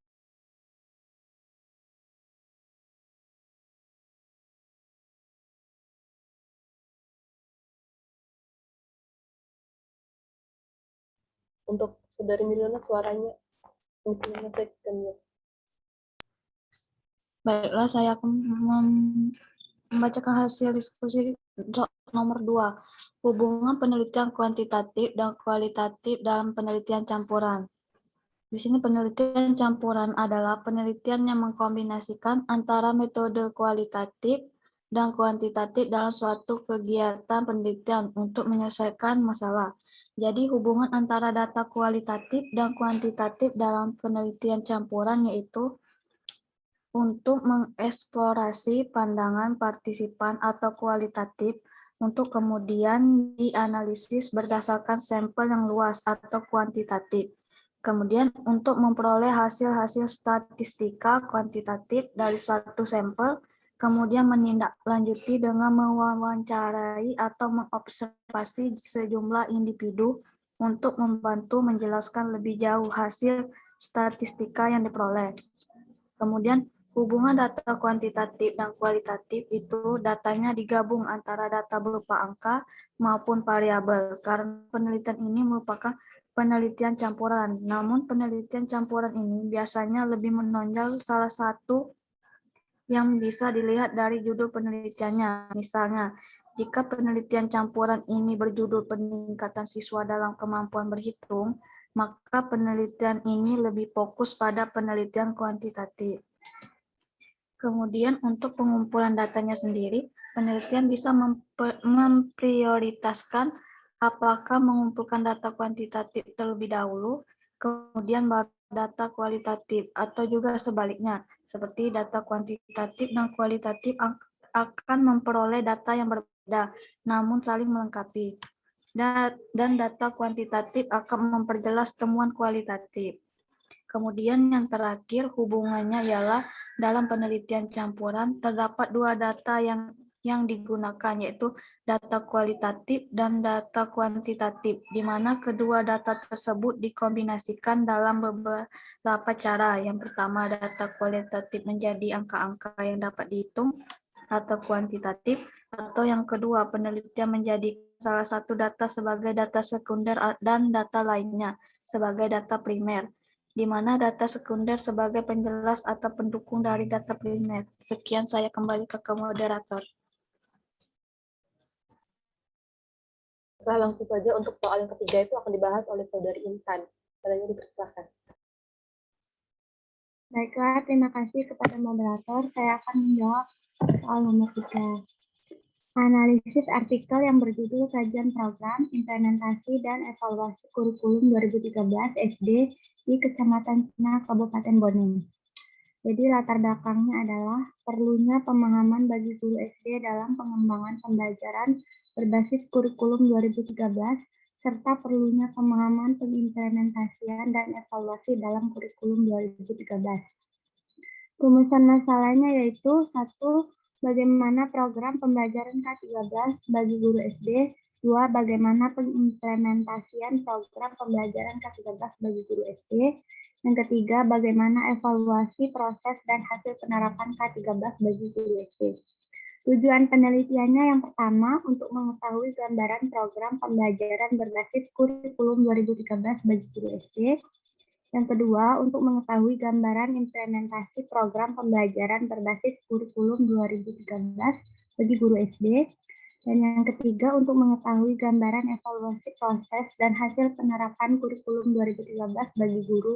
untuk saudari Milona suaranya mungkin Baiklah, saya akan membacakan hasil diskusi nomor 2, hubungan penelitian kuantitatif dan kualitatif dalam penelitian campuran. Di sini penelitian campuran adalah penelitian yang mengkombinasikan antara metode kualitatif dan kuantitatif dalam suatu kegiatan penelitian untuk menyelesaikan masalah. Jadi hubungan antara data kualitatif dan kuantitatif dalam penelitian campuran yaitu untuk mengeksplorasi pandangan partisipan atau kualitatif untuk kemudian dianalisis berdasarkan sampel yang luas atau kuantitatif. Kemudian untuk memperoleh hasil-hasil statistika kuantitatif dari suatu sampel, kemudian menindaklanjuti dengan mewawancarai atau mengobservasi sejumlah individu untuk membantu menjelaskan lebih jauh hasil statistika yang diperoleh. Kemudian hubungan data kuantitatif dan kualitatif itu datanya digabung antara data berupa angka maupun variabel karena penelitian ini merupakan penelitian campuran. Namun penelitian campuran ini biasanya lebih menonjol salah satu yang bisa dilihat dari judul penelitiannya. Misalnya, jika penelitian campuran ini berjudul peningkatan siswa dalam kemampuan berhitung, maka penelitian ini lebih fokus pada penelitian kuantitatif. Kemudian untuk pengumpulan datanya sendiri, penelitian bisa memprioritaskan apakah mengumpulkan data kuantitatif terlebih dahulu, kemudian baru data kualitatif, atau juga sebaliknya, seperti data kuantitatif dan kualitatif akan memperoleh data yang berbeda, namun saling melengkapi. Dan data kuantitatif akan memperjelas temuan kualitatif. Kemudian yang terakhir hubungannya ialah dalam penelitian campuran terdapat dua data yang digunakan yaitu data kualitatif dan data kuantitatif, di mana kedua data tersebut dikombinasikan dalam beberapa cara. Yang pertama data kualitatif menjadi angka-angka yang dapat dihitung atau kuantitatif, atau yang kedua penelitian menjadi salah satu data sebagai data sekunder dan data lainnya sebagai data primer, di mana data sekunder sebagai penjelas atau pendukung dari data primer. Sekian, saya kembali ke moderator. Langsung saja untuk soal yang ketiga itu akan dibahas oleh Saudari Intan. Saudari dipersilakan. Baiklah, terima kasih kepada moderator. Saya akan menjawab soal nomor 3. Analisis artikel yang berjudul Kajian Program, Implementasi dan Evaluasi Kurikulum 2013 SD di Kecamatan Cina, Kabupaten Bone. Jadi latar belakangnya adalah perlunya pemahaman bagi guru SD dalam pengembangan pembelajaran berbasis kurikulum 2013, serta perlunya pemahaman pengimplementasian dan evaluasi dalam kurikulum 2013. Rumusan masalahnya yaitu 1. Bagaimana program pembelajaran K13 bagi guru SD. 2. Bagaimana pengimplementasian program pembelajaran K13 bagi guru SD. Yang ketiga, bagaimana evaluasi proses dan hasil penerapan K13 bagi guru SD. Tujuan penelitiannya yang pertama, untuk mengetahui gambaran program pembelajaran berbasis kurikulum 2013 bagi guru SD. Yang kedua, untuk mengetahui gambaran implementasi program pembelajaran berbasis kurikulum 2013 bagi guru SD. Dan yang ketiga, untuk mengetahui gambaran evaluasi proses dan hasil penerapan kurikulum 2013 bagi guru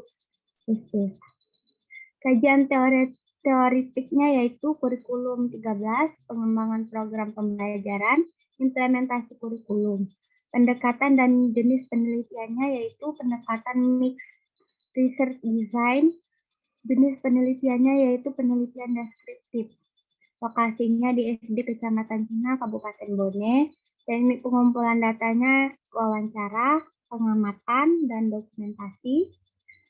SD. Kajian teoritiknya yaitu kurikulum 13, pengembangan program pembelajaran, implementasi kurikulum. Pendekatan dan jenis penelitiannya yaitu pendekatan mix research design. Jenis penelitiannya yaitu penelitian deskriptif. Lokasinya di SD Kecamatan Cina, Kabupaten Bone. Teknik pengumpulan datanya wawancara, pengamatan, dan dokumentasi.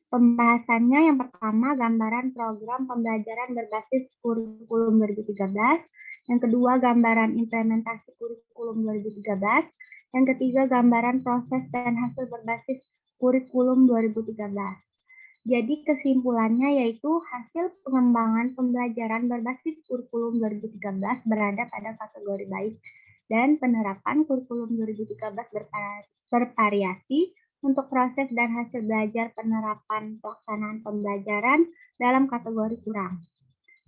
Pembahasannya yang pertama, gambaran program pembelajaran berbasis kurikulum 2013. Yang kedua, gambaran implementasi kurikulum 2013. Yang ketiga, gambaran proses dan hasil berbasis kurikulum 2013. Jadi kesimpulannya yaitu hasil pengembangan pembelajaran berbasis kurikulum 2013 berada pada kategori baik dan penerapan kurikulum 2013 bervariasi untuk proses dan hasil belajar penerapan pelaksanaan pembelajaran dalam kategori kurang.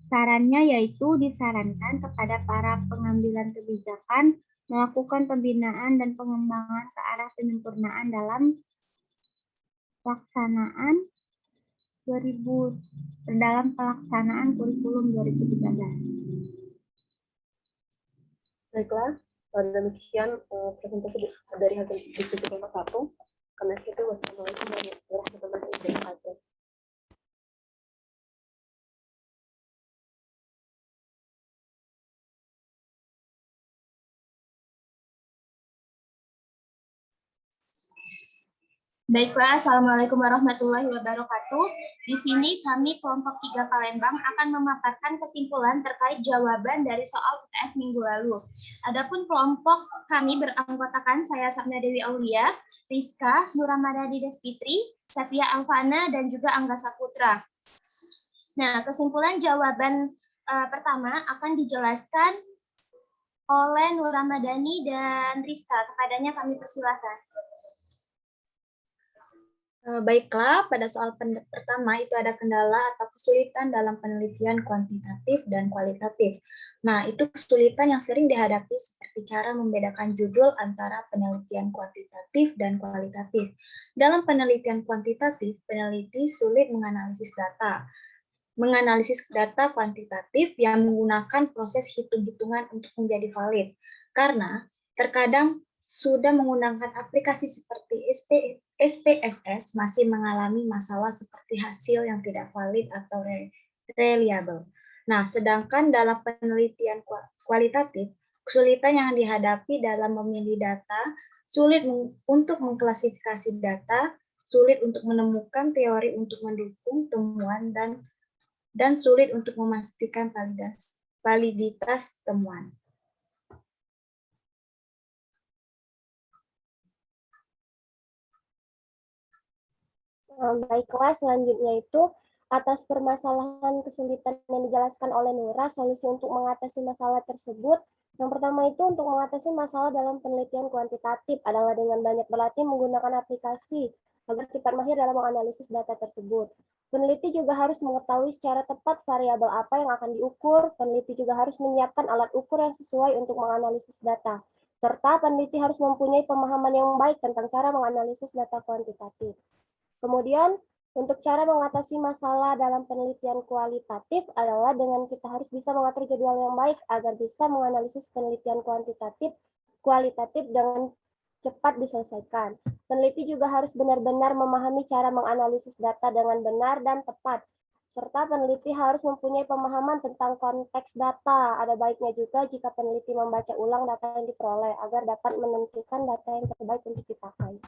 Sarannya yaitu disarankan kepada para pengambilan kebijakan melakukan pembinaan dan pengembangan ke arah penyempurnaan dalam pelaksanaan kurikulum 2013. Baiklah, demikian presentasi dari hasil diskusi kelompok 1. Kami akhiri. Wassalamualaikum warahmatullahi wabarakatuh. Baiklah, Assalamualaikum warahmatullahi wabarakatuh. Di sini kami kelompok 3 Palembang akan memaparkan kesimpulan terkait jawaban dari soal UTS minggu lalu. Adapun kelompok kami beranggotakan saya Sapna Dewi Aulia, Rizka, Nuramadadi Desfitri, Satya Alfana, dan juga Angga Saputra. Nah, kesimpulan jawaban pertama akan dijelaskan oleh Nuramadani dan Rizka. Kepadanya kami persilahkan. Baiklah, pada soal pertama itu ada kendala atau kesulitan dalam penelitian kuantitatif dan kualitatif. Nah, itu kesulitan yang sering dihadapi seperti cara membedakan judul antara penelitian kuantitatif dan kualitatif. Dalam penelitian kuantitatif, peneliti sulit menganalisis data kuantitatif yang menggunakan proses hitung-hitungan untuk menjadi valid. Karena terkadang sudah menggunakan aplikasi seperti SPSS masih mengalami masalah seperti hasil yang tidak valid atau reliable. Nah, sedangkan dalam penelitian kualitatif, kesulitan yang dihadapi dalam memilih data, sulit untuk mengklasifikasi data, sulit untuk menemukan teori untuk mendukung temuan, dan sulit untuk memastikan validitas temuan. Baiklah, selanjutnya itu atas permasalahan kesulitan yang dijelaskan oleh Nura, solusi untuk mengatasi masalah tersebut. Yang pertama itu untuk mengatasi masalah dalam penelitian kuantitatif adalah dengan banyak berlatih menggunakan aplikasi agar cepat mahir dalam menganalisis data tersebut. Peneliti juga harus mengetahui secara tepat variabel apa yang akan diukur. Peneliti juga harus menyiapkan alat ukur yang sesuai untuk menganalisis data. Serta peneliti harus mempunyai pemahaman yang baik tentang cara menganalisis data kuantitatif. Kemudian, untuk cara mengatasi masalah dalam penelitian kualitatif adalah dengan kita harus bisa mengatur jadwal yang baik agar bisa menganalisis penelitian kualitatif dengan cepat diselesaikan. Peneliti juga harus benar-benar memahami cara menganalisis data dengan benar dan tepat. Serta peneliti harus mempunyai pemahaman tentang konteks data. Ada baiknya juga jika peneliti membaca ulang data yang diperoleh agar dapat menentukan data yang terbaik untuk dipakai.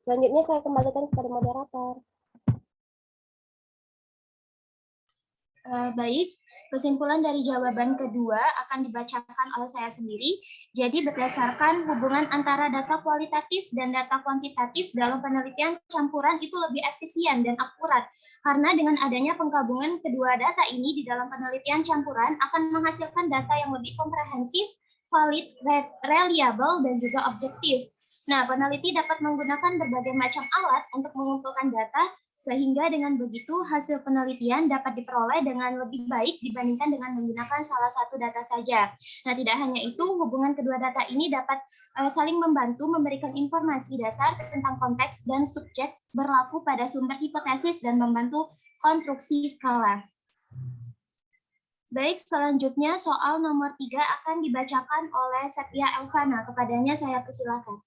Selanjutnya saya kembalikan kepada moderator. Baik, kesimpulan dari jawaban kedua akan dibacakan oleh saya sendiri. Jadi berdasarkan hubungan antara data kualitatif dan data kuantitatif dalam penelitian campuran itu lebih efisien dan akurat. Karena dengan adanya penggabungan kedua data ini di dalam penelitian campuran akan menghasilkan data yang lebih komprehensif, valid, reliable, dan juga objektif. Nah, peneliti dapat menggunakan berbagai macam alat untuk mengumpulkan data, sehingga dengan begitu hasil penelitian dapat diperoleh dengan lebih baik dibandingkan dengan menggunakan salah satu data saja. Nah, tidak hanya itu, hubungan kedua data ini dapat saling membantu memberikan informasi dasar tentang konteks dan subjek berlaku pada sumber hipotesis dan membantu konstruksi skala. Baik, selanjutnya soal nomor 3 akan dibacakan oleh Satya Elvana. Kepadanya saya persilakan.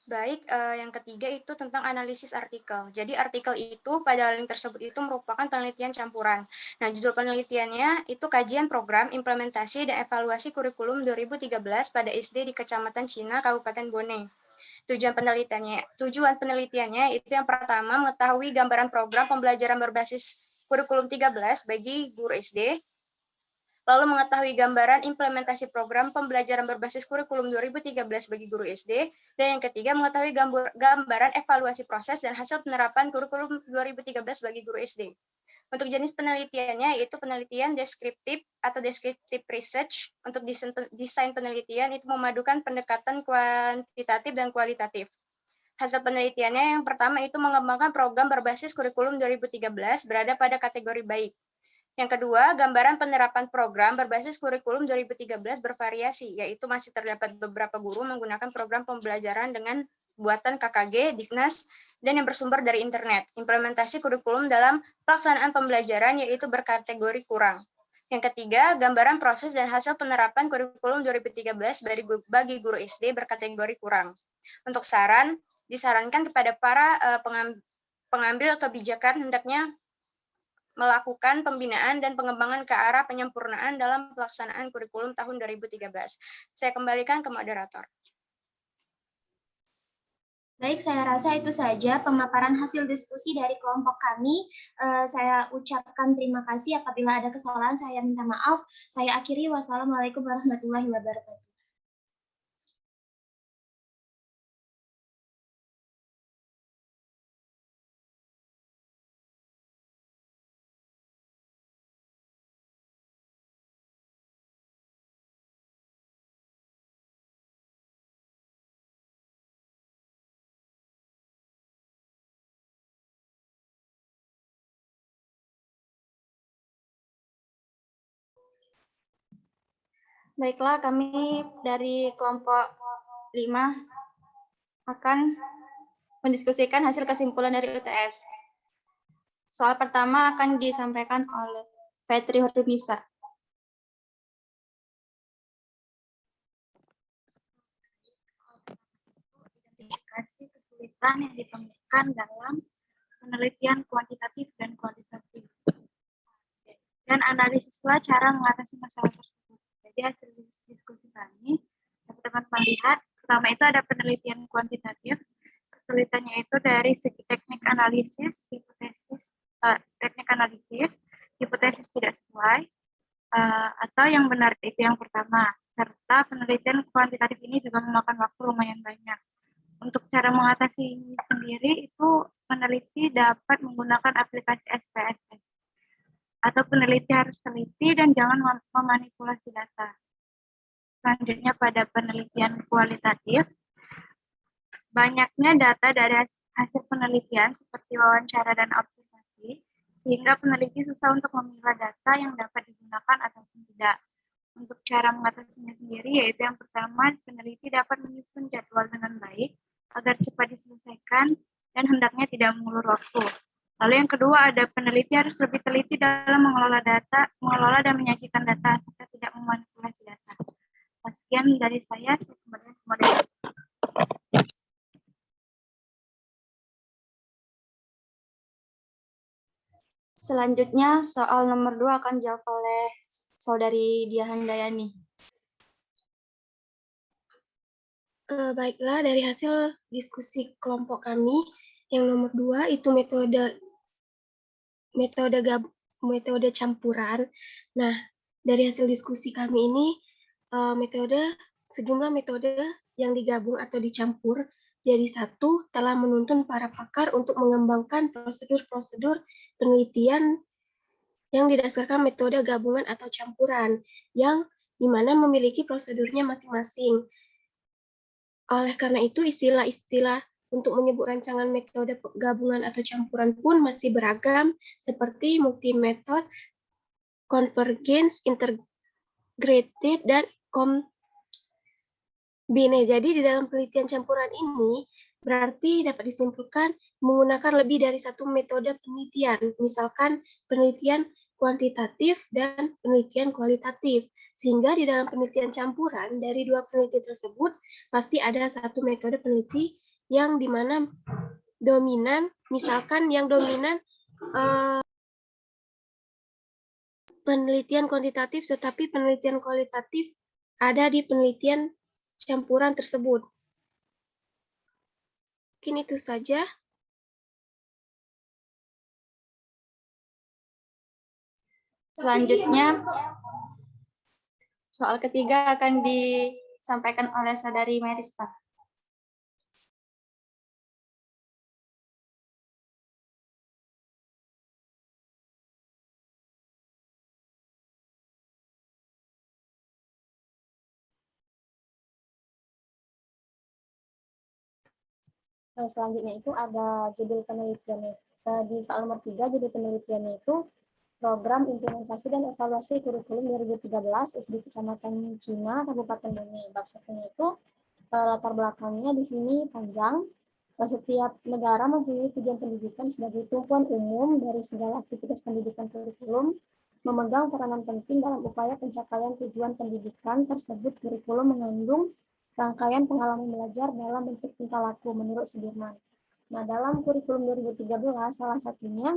Baik, yang ketiga itu tentang analisis artikel. Jadi artikel itu pada link tersebut itu merupakan penelitian campuran. Nah, judul penelitiannya itu kajian program implementasi dan evaluasi kurikulum 2013 pada SD di Kecamatan Cina, Kabupaten Bone. Tujuan penelitiannya itu yang pertama mengetahui gambaran program pembelajaran berbasis kurikulum 13 bagi guru SD. Lalu mengetahui gambaran implementasi program pembelajaran berbasis kurikulum 2013 bagi guru SD, dan yang ketiga mengetahui gambaran evaluasi proses dan hasil penerapan kurikulum 2013 bagi guru SD. Untuk jenis penelitiannya yaitu penelitian deskriptif atau descriptive research. Untuk desain penelitian itu memadukan pendekatan kuantitatif dan kualitatif. Hasil penelitiannya yang pertama itu mengembangkan program berbasis kurikulum 2013 berada pada kategori baik. Yang kedua, gambaran penerapan program berbasis kurikulum 2013 bervariasi, yaitu masih terdapat beberapa guru menggunakan program pembelajaran dengan buatan KKG, Dignas, dan yang bersumber dari internet. Implementasi kurikulum dalam pelaksanaan pembelajaran yaitu berkategori kurang. Yang ketiga, gambaran proses dan hasil penerapan kurikulum 2013 bagi guru SD berkategori kurang. Untuk saran, disarankan kepada para pengambil kebijakan hendaknya melakukan pembinaan dan pengembangan ke arah penyempurnaan dalam pelaksanaan kurikulum tahun 2013. Saya kembalikan ke moderator. Baik, saya rasa itu saja pemaparan hasil diskusi dari kelompok kami. Saya ucapkan terima kasih. Apabila ada kesalahan, saya minta maaf. Saya akhiri. Wassalamualaikum warahmatullahi wabarakatuh. Baiklah, kami dari kelompok 5 akan mendiskusikan hasil kesimpulan dari UTS. Soal pertama akan disampaikan oleh Fetri Hurunisa. Identifikasi kesulitan yang ditemukan dalam penelitian kuantitatif dan kualitatif. Dan analisis pula cara mengatasi masalah tersebut. Jadi hasil diskusi kami, teman-teman lihat, pertama itu ada penelitian kuantitatif. Kesulitannya itu dari segi teknik analisis, hipotesis tidak sesuai, atau yang benar itu yang pertama. Serta penelitian kuantitatif ini juga memakan waktu lumayan banyak. Untuk cara mengatasi ini sendiri itu peneliti dapat menggunakan aplikasi SPSS. Atau peneliti harus teliti dan jangan memanipulasi data. Selanjutnya pada penelitian kualitatif, banyaknya data dari hasil penelitian seperti wawancara dan observasi, sehingga peneliti susah untuk memilah data yang dapat digunakan ataupun tidak. Untuk cara mengatasinya sendiri, yaitu yang pertama, peneliti dapat menyusun jadwal dengan baik agar cepat diselesaikan dan hendaknya tidak mengulur waktu. Lalu yang kedua, ada peneliti harus lebih teliti dalam mengelola dan menyajikan data serta tidak memanipulasi data. Sekian dari saya kembali ke moderator. Selanjutnya, soal nomor 2 akan dijawab oleh Saudari Diah Handayani. Baiklah, dari hasil diskusi kelompok kami, yang nomor 2 itu metode campuran. Nah, dari hasil diskusi kami ini, sejumlah metode yang digabung atau dicampur jadi satu telah menuntun para pakar untuk mengembangkan prosedur-prosedur penelitian yang didasarkan metode gabungan atau campuran, yang dimana memiliki prosedurnya masing-masing. Oleh karena itu, istilah-istilah untuk menyebut rancangan metode gabungan atau campuran pun masih beragam, seperti multi-method, convergence, integrated, dan combine. Jadi di dalam penelitian campuran ini, berarti dapat disimpulkan menggunakan lebih dari satu metode penelitian, misalkan penelitian kuantitatif dan penelitian kualitatif. Sehingga di dalam penelitian campuran, dari dua peneliti tersebut, pasti ada satu metode peneliti yang dimana dominan, misalkan yang dominan penelitian kuantitatif, tetapi penelitian kualitatif ada di penelitian campuran tersebut. Mungkin itu saja. Selanjutnya, soal ketiga akan disampaikan oleh Saudari Merista. Selanjutnya itu ada judul penelitiannya. Di soal nomor 3, judul penelitiannya itu Program Implementasi dan Evaluasi Kurikulum 2013 SD Kecamatan Cina, Kabupaten Bone. Bab 1-nya itu latar belakangnya di sini panjang. Setiap negara mempunyai tujuan pendidikan sebagai tumpuan umum dari segala aktivitas pendidikan kurikulum, memegang peranan penting dalam upaya pencapaian tujuan pendidikan tersebut. Kurikulum mengandung rangkaian pengalaman belajar dalam bentuk tingkah laku menurut Sudirman. Nah, dalam kurikulum 2013 salah satunya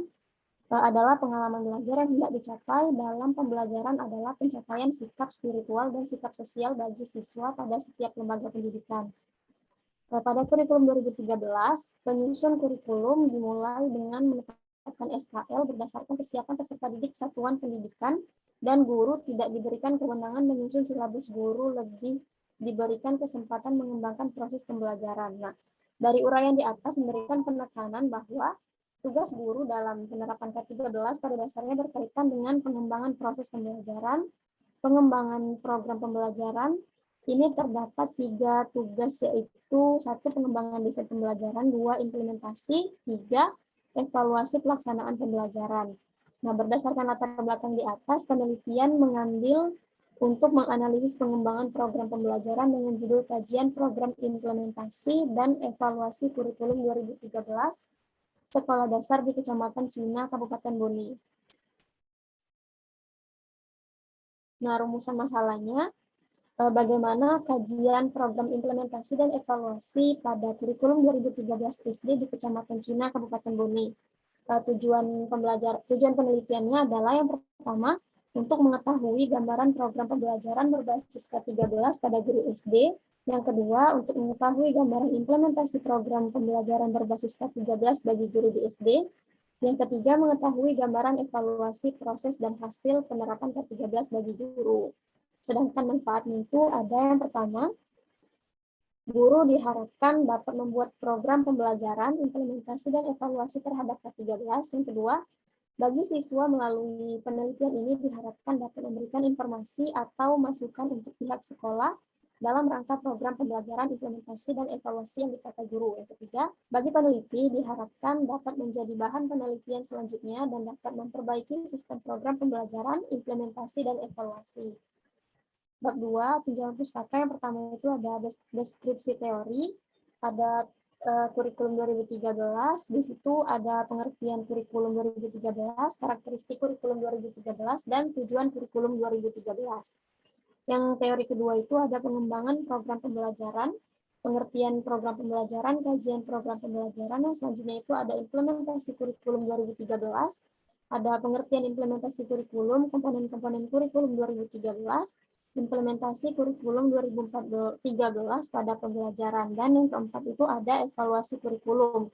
adalah pengalaman belajar yang hendak dicapai dalam pembelajaran adalah pencapaian sikap spiritual dan sikap sosial bagi siswa pada setiap lembaga pendidikan. Pada kurikulum 2013, penyusun kurikulum dimulai dengan menetapkan SKL berdasarkan kesiapan peserta didik satuan pendidikan, dan guru tidak diberikan kewenangan menyusun silabus. Guru lebih diberikan kesempatan mengembangkan proses pembelajaran. Nah, dari uraian di atas memberikan penekanan bahwa tugas guru dalam penerapan K13 pada dasarnya berkaitan dengan pengembangan proses pembelajaran, pengembangan program pembelajaran. Ini terdapat 3 tugas, yaitu 1 pengembangan desain pembelajaran, 2 implementasi, 3 evaluasi pelaksanaan pembelajaran. Nah, berdasarkan latar belakang di atas, penelitian mengambil untuk menganalisis pengembangan program pembelajaran dengan judul Kajian Program Implementasi dan Evaluasi Kurikulum 2013 Sekolah Dasar di Kecamatan Cina, Kabupaten Bone. Nah, rumusan masalahnya, bagaimana kajian program implementasi dan evaluasi pada kurikulum 2013 SD di Kecamatan Cina, Kabupaten Bone. Tujuan penelitiannya adalah yang pertama, untuk mengetahui gambaran program pembelajaran berbasis K13 pada guru SD. Yang kedua, untuk mengetahui gambaran implementasi program pembelajaran berbasis K13 bagi guru di SD. Yang ketiga, mengetahui gambaran evaluasi proses dan hasil penerapan K13 bagi guru. Sedangkan manfaatnya itu ada yang pertama, guru diharapkan dapat membuat program pembelajaran, implementasi, dan evaluasi terhadap K13. Yang kedua, bagi siswa melalui penelitian ini diharapkan dapat memberikan informasi atau masukan untuk pihak sekolah dalam rangka program pembelajaran, implementasi, dan evaluasi yang dipakai guru. Yang ketiga, bagi peneliti diharapkan dapat menjadi bahan penelitian selanjutnya dan dapat memperbaiki sistem program pembelajaran, implementasi, dan evaluasi. Bab 2, pinjaman pustaka. Yang pertama itu ada deskripsi teori, ada kurikulum 2013, di situ ada pengertian kurikulum 2013, karakteristik kurikulum 2013, dan tujuan kurikulum 2013. Yang teori kedua itu ada pengembangan program pembelajaran, pengertian program pembelajaran, kajian program pembelajaran. Yang selanjutnya itu ada implementasi kurikulum 2013, ada pengertian implementasi kurikulum, komponen-komponen kurikulum 2013, implementasi kurikulum 2013 pada pembelajaran, dan yang keempat itu ada evaluasi kurikulum.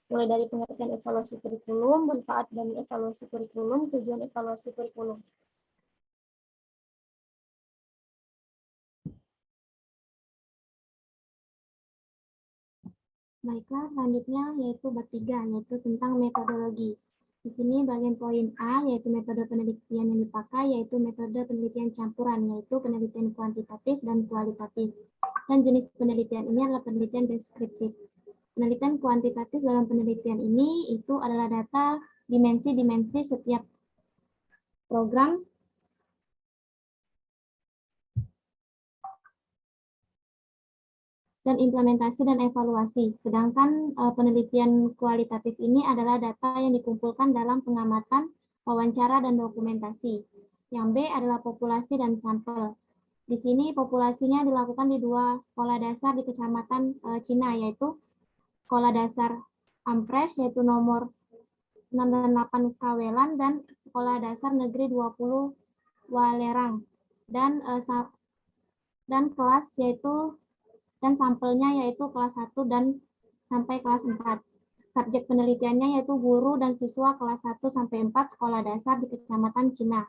Mulai dari pengertian evaluasi kurikulum, manfaat dan evaluasi kurikulum, tujuan evaluasi kurikulum. Baiklah, selanjutnya yaitu bab 3, yaitu tentang metodologi. Di sini bagian poin A, yaitu metode penelitian yang dipakai, yaitu metode penelitian campuran, yaitu penelitian kuantitatif dan kualitatif. Dan jenis penelitian ini adalah penelitian deskriptif. Penelitian kuantitatif dalam penelitian ini itu adalah data dimensi-dimensi setiap program dan implementasi dan evaluasi. Sedangkan penelitian kualitatif ini adalah data yang dikumpulkan dalam pengamatan, wawancara, dan dokumentasi. Yang B adalah populasi dan sampel. Di sini populasinya dilakukan di 2 sekolah dasar di Kecamatan Cina, yaitu Sekolah Dasar Ampres, yaitu nomor 6 dan 8 Kawelan, dan Sekolah Dasar Negeri 20 Walerang. Dan kelas yaitu dan sampelnya yaitu kelas 1 dan sampai kelas 4. Subjek penelitiannya yaitu guru dan siswa kelas 1 sampai 4 sekolah dasar di Kecamatan Cina.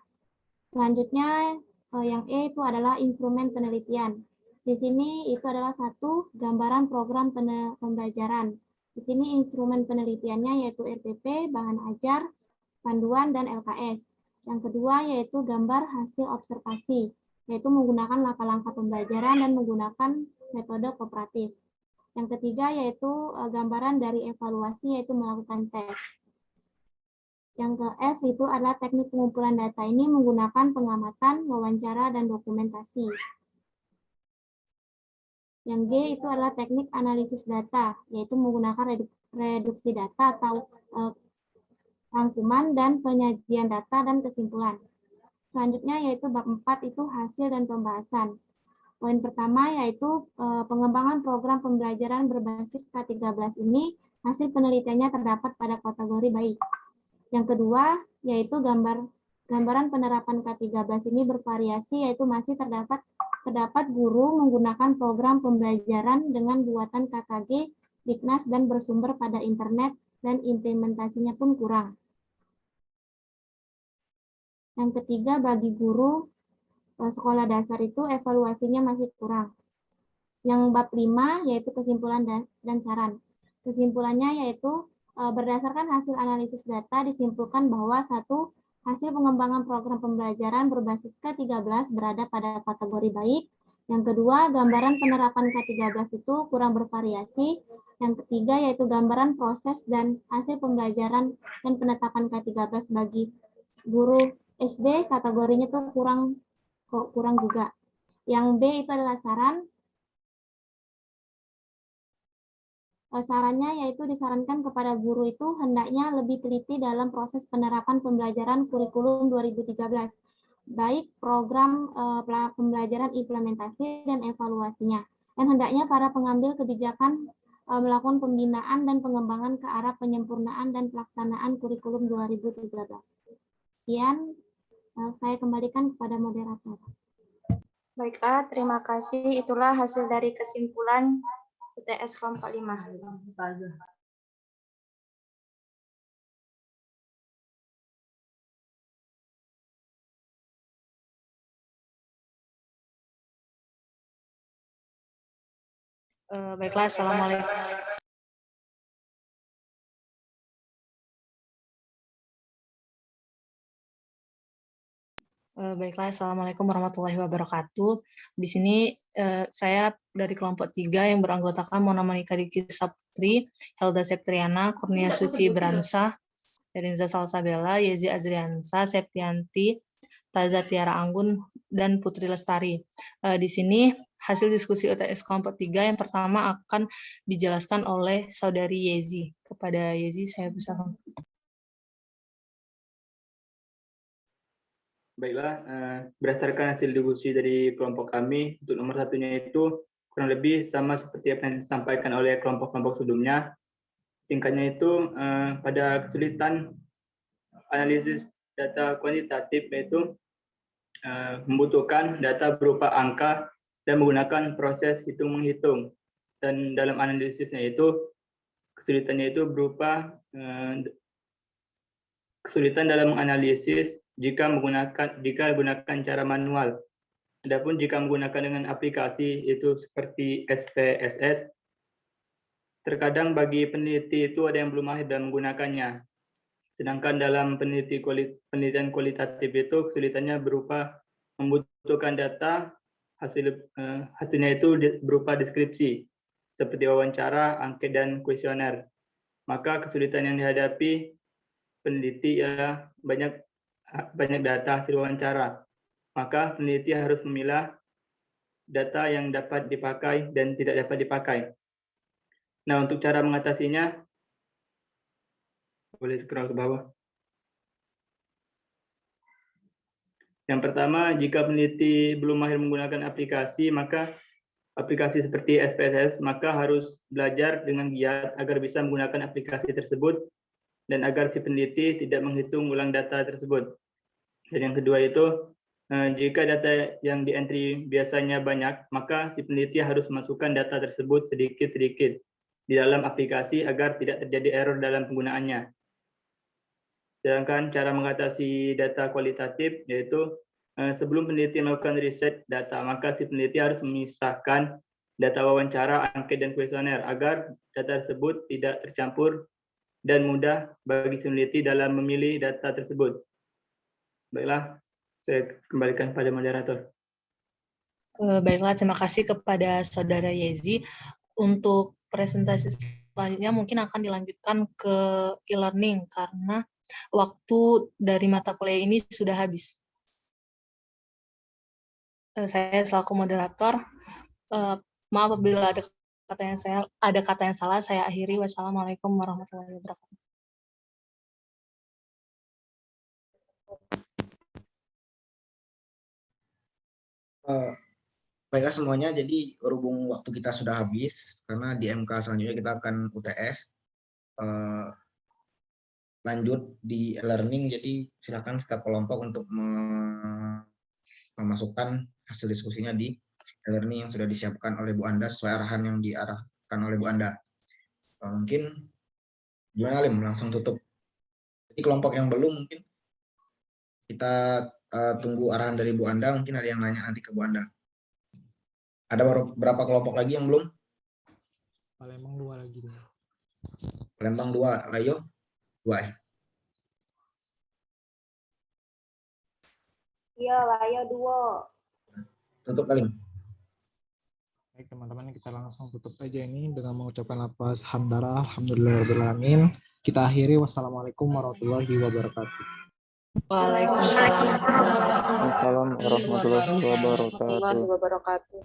Selanjutnya yang E itu adalah instrumen penelitian. Di sini itu adalah 1 gambaran program pembelajaran. Di sini instrumen penelitiannya yaitu RPP, bahan ajar, panduan, dan LKS. Yang kedua yaitu gambar hasil observasi, yaitu menggunakan langkah-langkah pembelajaran dan menggunakan metode kooperatif. Yang ketiga yaitu gambaran dari evaluasi, yaitu melakukan tes. Yang ke F itu adalah teknik pengumpulan data ini menggunakan pengamatan, wawancara, dan dokumentasi. Yang G itu adalah teknik analisis data, yaitu menggunakan reduksi data atau rangkuman dan penyajian data dan kesimpulan. Selanjutnya yaitu bab 4 itu hasil dan pembahasan. Poin pertama yaitu pengembangan program pembelajaran berbasis K13 ini hasil penelitiannya terdapat pada kategori baik. Yang kedua yaitu gambaran penerapan K13 ini bervariasi, yaitu masih terdapat guru menggunakan program pembelajaran dengan buatan KKG, Dignas, dan bersumber pada internet, dan implementasinya pun kurang. Yang ketiga, bagi guru sekolah dasar itu evaluasinya masih kurang. Yang bab 5 yaitu kesimpulan dan saran. Kesimpulannya yaitu berdasarkan hasil analisis data disimpulkan bahwa satu, hasil pengembangan program pembelajaran berbasis K13 berada pada kategori baik. Yang kedua, gambaran penerapan K13 itu kurang bervariasi. Yang ketiga yaitu gambaran proses dan hasil pembelajaran dan penetapan K13 bagi guru SD kategorinya tuh kurang juga. Yang B itu adalah saran. Sarannya yaitu disarankan kepada guru itu hendaknya lebih teliti dalam proses penerapan pembelajaran kurikulum 2013, baik program pembelajaran implementasi dan evaluasinya. Dan hendaknya para pengambil kebijakan melakukan pembinaan dan pengembangan ke arah penyempurnaan dan pelaksanaan kurikulum 2013. Sekian. Saya kembalikan kepada moderator. Baiklah, terima kasih. Itulah hasil dari kesimpulan UTS kelompok 5. Baiklah, Assalamualaikum. Baiklah, Assalamualaikum warahmatullahi wabarakatuh. Di sini saya dari kelompok 3 yang beranggotakan Mona Monika Diki Saputri, Helda Septriana, Kurnia Suci Bransa, Erinza Salsabella, Yezi Adriansa, Septianti, Taza Tiara Anggun, dan Putri Lestari. Di sini hasil diskusi UTS kelompok 3 yang pertama akan dijelaskan oleh Saudari Yezi. Kepada Yezi saya persilakan. Baiklah, berdasarkan hasil diskusi dari kelompok kami, untuk nomor satunya itu kurang lebih sama seperti apa yang disampaikan oleh kelompok-kelompok sebelumnya. Singkatnya itu, pada kesulitan analisis data kuantitatif yaitu membutuhkan data berupa angka dan menggunakan proses hitung-menghitung. Dan dalam analisisnya itu, kesulitannya itu berupa kesulitan dalam menganalisis jika menggunakan cara manual. Adapun jika menggunakan dengan aplikasi itu seperti SPSS, terkadang bagi peneliti itu ada yang belum mahir dalam menggunakannya. Sedangkan dalam penelitian kualitatif itu kesulitannya berupa membutuhkan data, hasilnya itu berupa deskripsi, seperti wawancara, angket, dan kuesioner. Maka kesulitan yang dihadapi peneliti ialah banyak data hasil wawancara. Maka peneliti harus memilah data yang dapat dipakai dan tidak dapat dipakai. Nah, untuk cara mengatasinya, boleh scroll ke bawah. Yang pertama, jika peneliti belum mahir menggunakan aplikasi, maka aplikasi seperti SPSS, maka harus belajar dengan giat agar bisa menggunakan aplikasi tersebut dan agar si peneliti tidak menghitung ulang data tersebut. Dan yang kedua itu, jika data yang di-entry biasanya banyak, maka si peneliti harus masukkan data tersebut sedikit-sedikit di dalam aplikasi agar tidak terjadi error dalam penggunaannya. Sedangkan cara mengatasi data kualitatif yaitu sebelum peneliti melakukan riset data, maka si peneliti harus memisahkan data wawancara, angket, dan kuesioner agar data tersebut tidak tercampur dan mudah bagi si peneliti dalam memilih data tersebut. Baiklah, saya kembalikan pada moderator. Baiklah, terima kasih kepada Saudara Yezi. Untuk presentasi selanjutnya mungkin akan dilanjutkan ke e-learning karena waktu dari mata kuliah ini sudah habis. Saya selaku moderator, maaf apabila ada kata yang salah, saya akhiri. Wassalamualaikum warahmatullahi wabarakatuh. Baiklah semuanya, jadi berhubung waktu kita sudah habis, karena di MK selanjutnya kita akan UTS, lanjut di learning, jadi silakan setiap kelompok untuk memasukkan hasil diskusinya di learning yang sudah disiapkan oleh Bu Anda sesuai arahan yang diarahkan oleh Bu Anda. Mungkin gimana Lim, langsung tutup. Jadi kelompok yang belum mungkin kita tunggu arahan dari Bu Anda, mungkin ada yang nanya nanti ke Bu Anda. Ada berapa kelompok lagi yang belum? Palembang 2 lagi. Palembang 2, Layo 2 ya? Iya, Layo 2. Tutup kali. Baik teman-teman, kita langsung tutup aja ini dengan mengucapkan lafaz hamdalah, alhamdulillahirobbilalamin. Kita akhiri. Wassalamualaikum warahmatullahi wabarakatuh. Waalaikumsalam warahmatullahi wabarakatuh. wabarakatuh.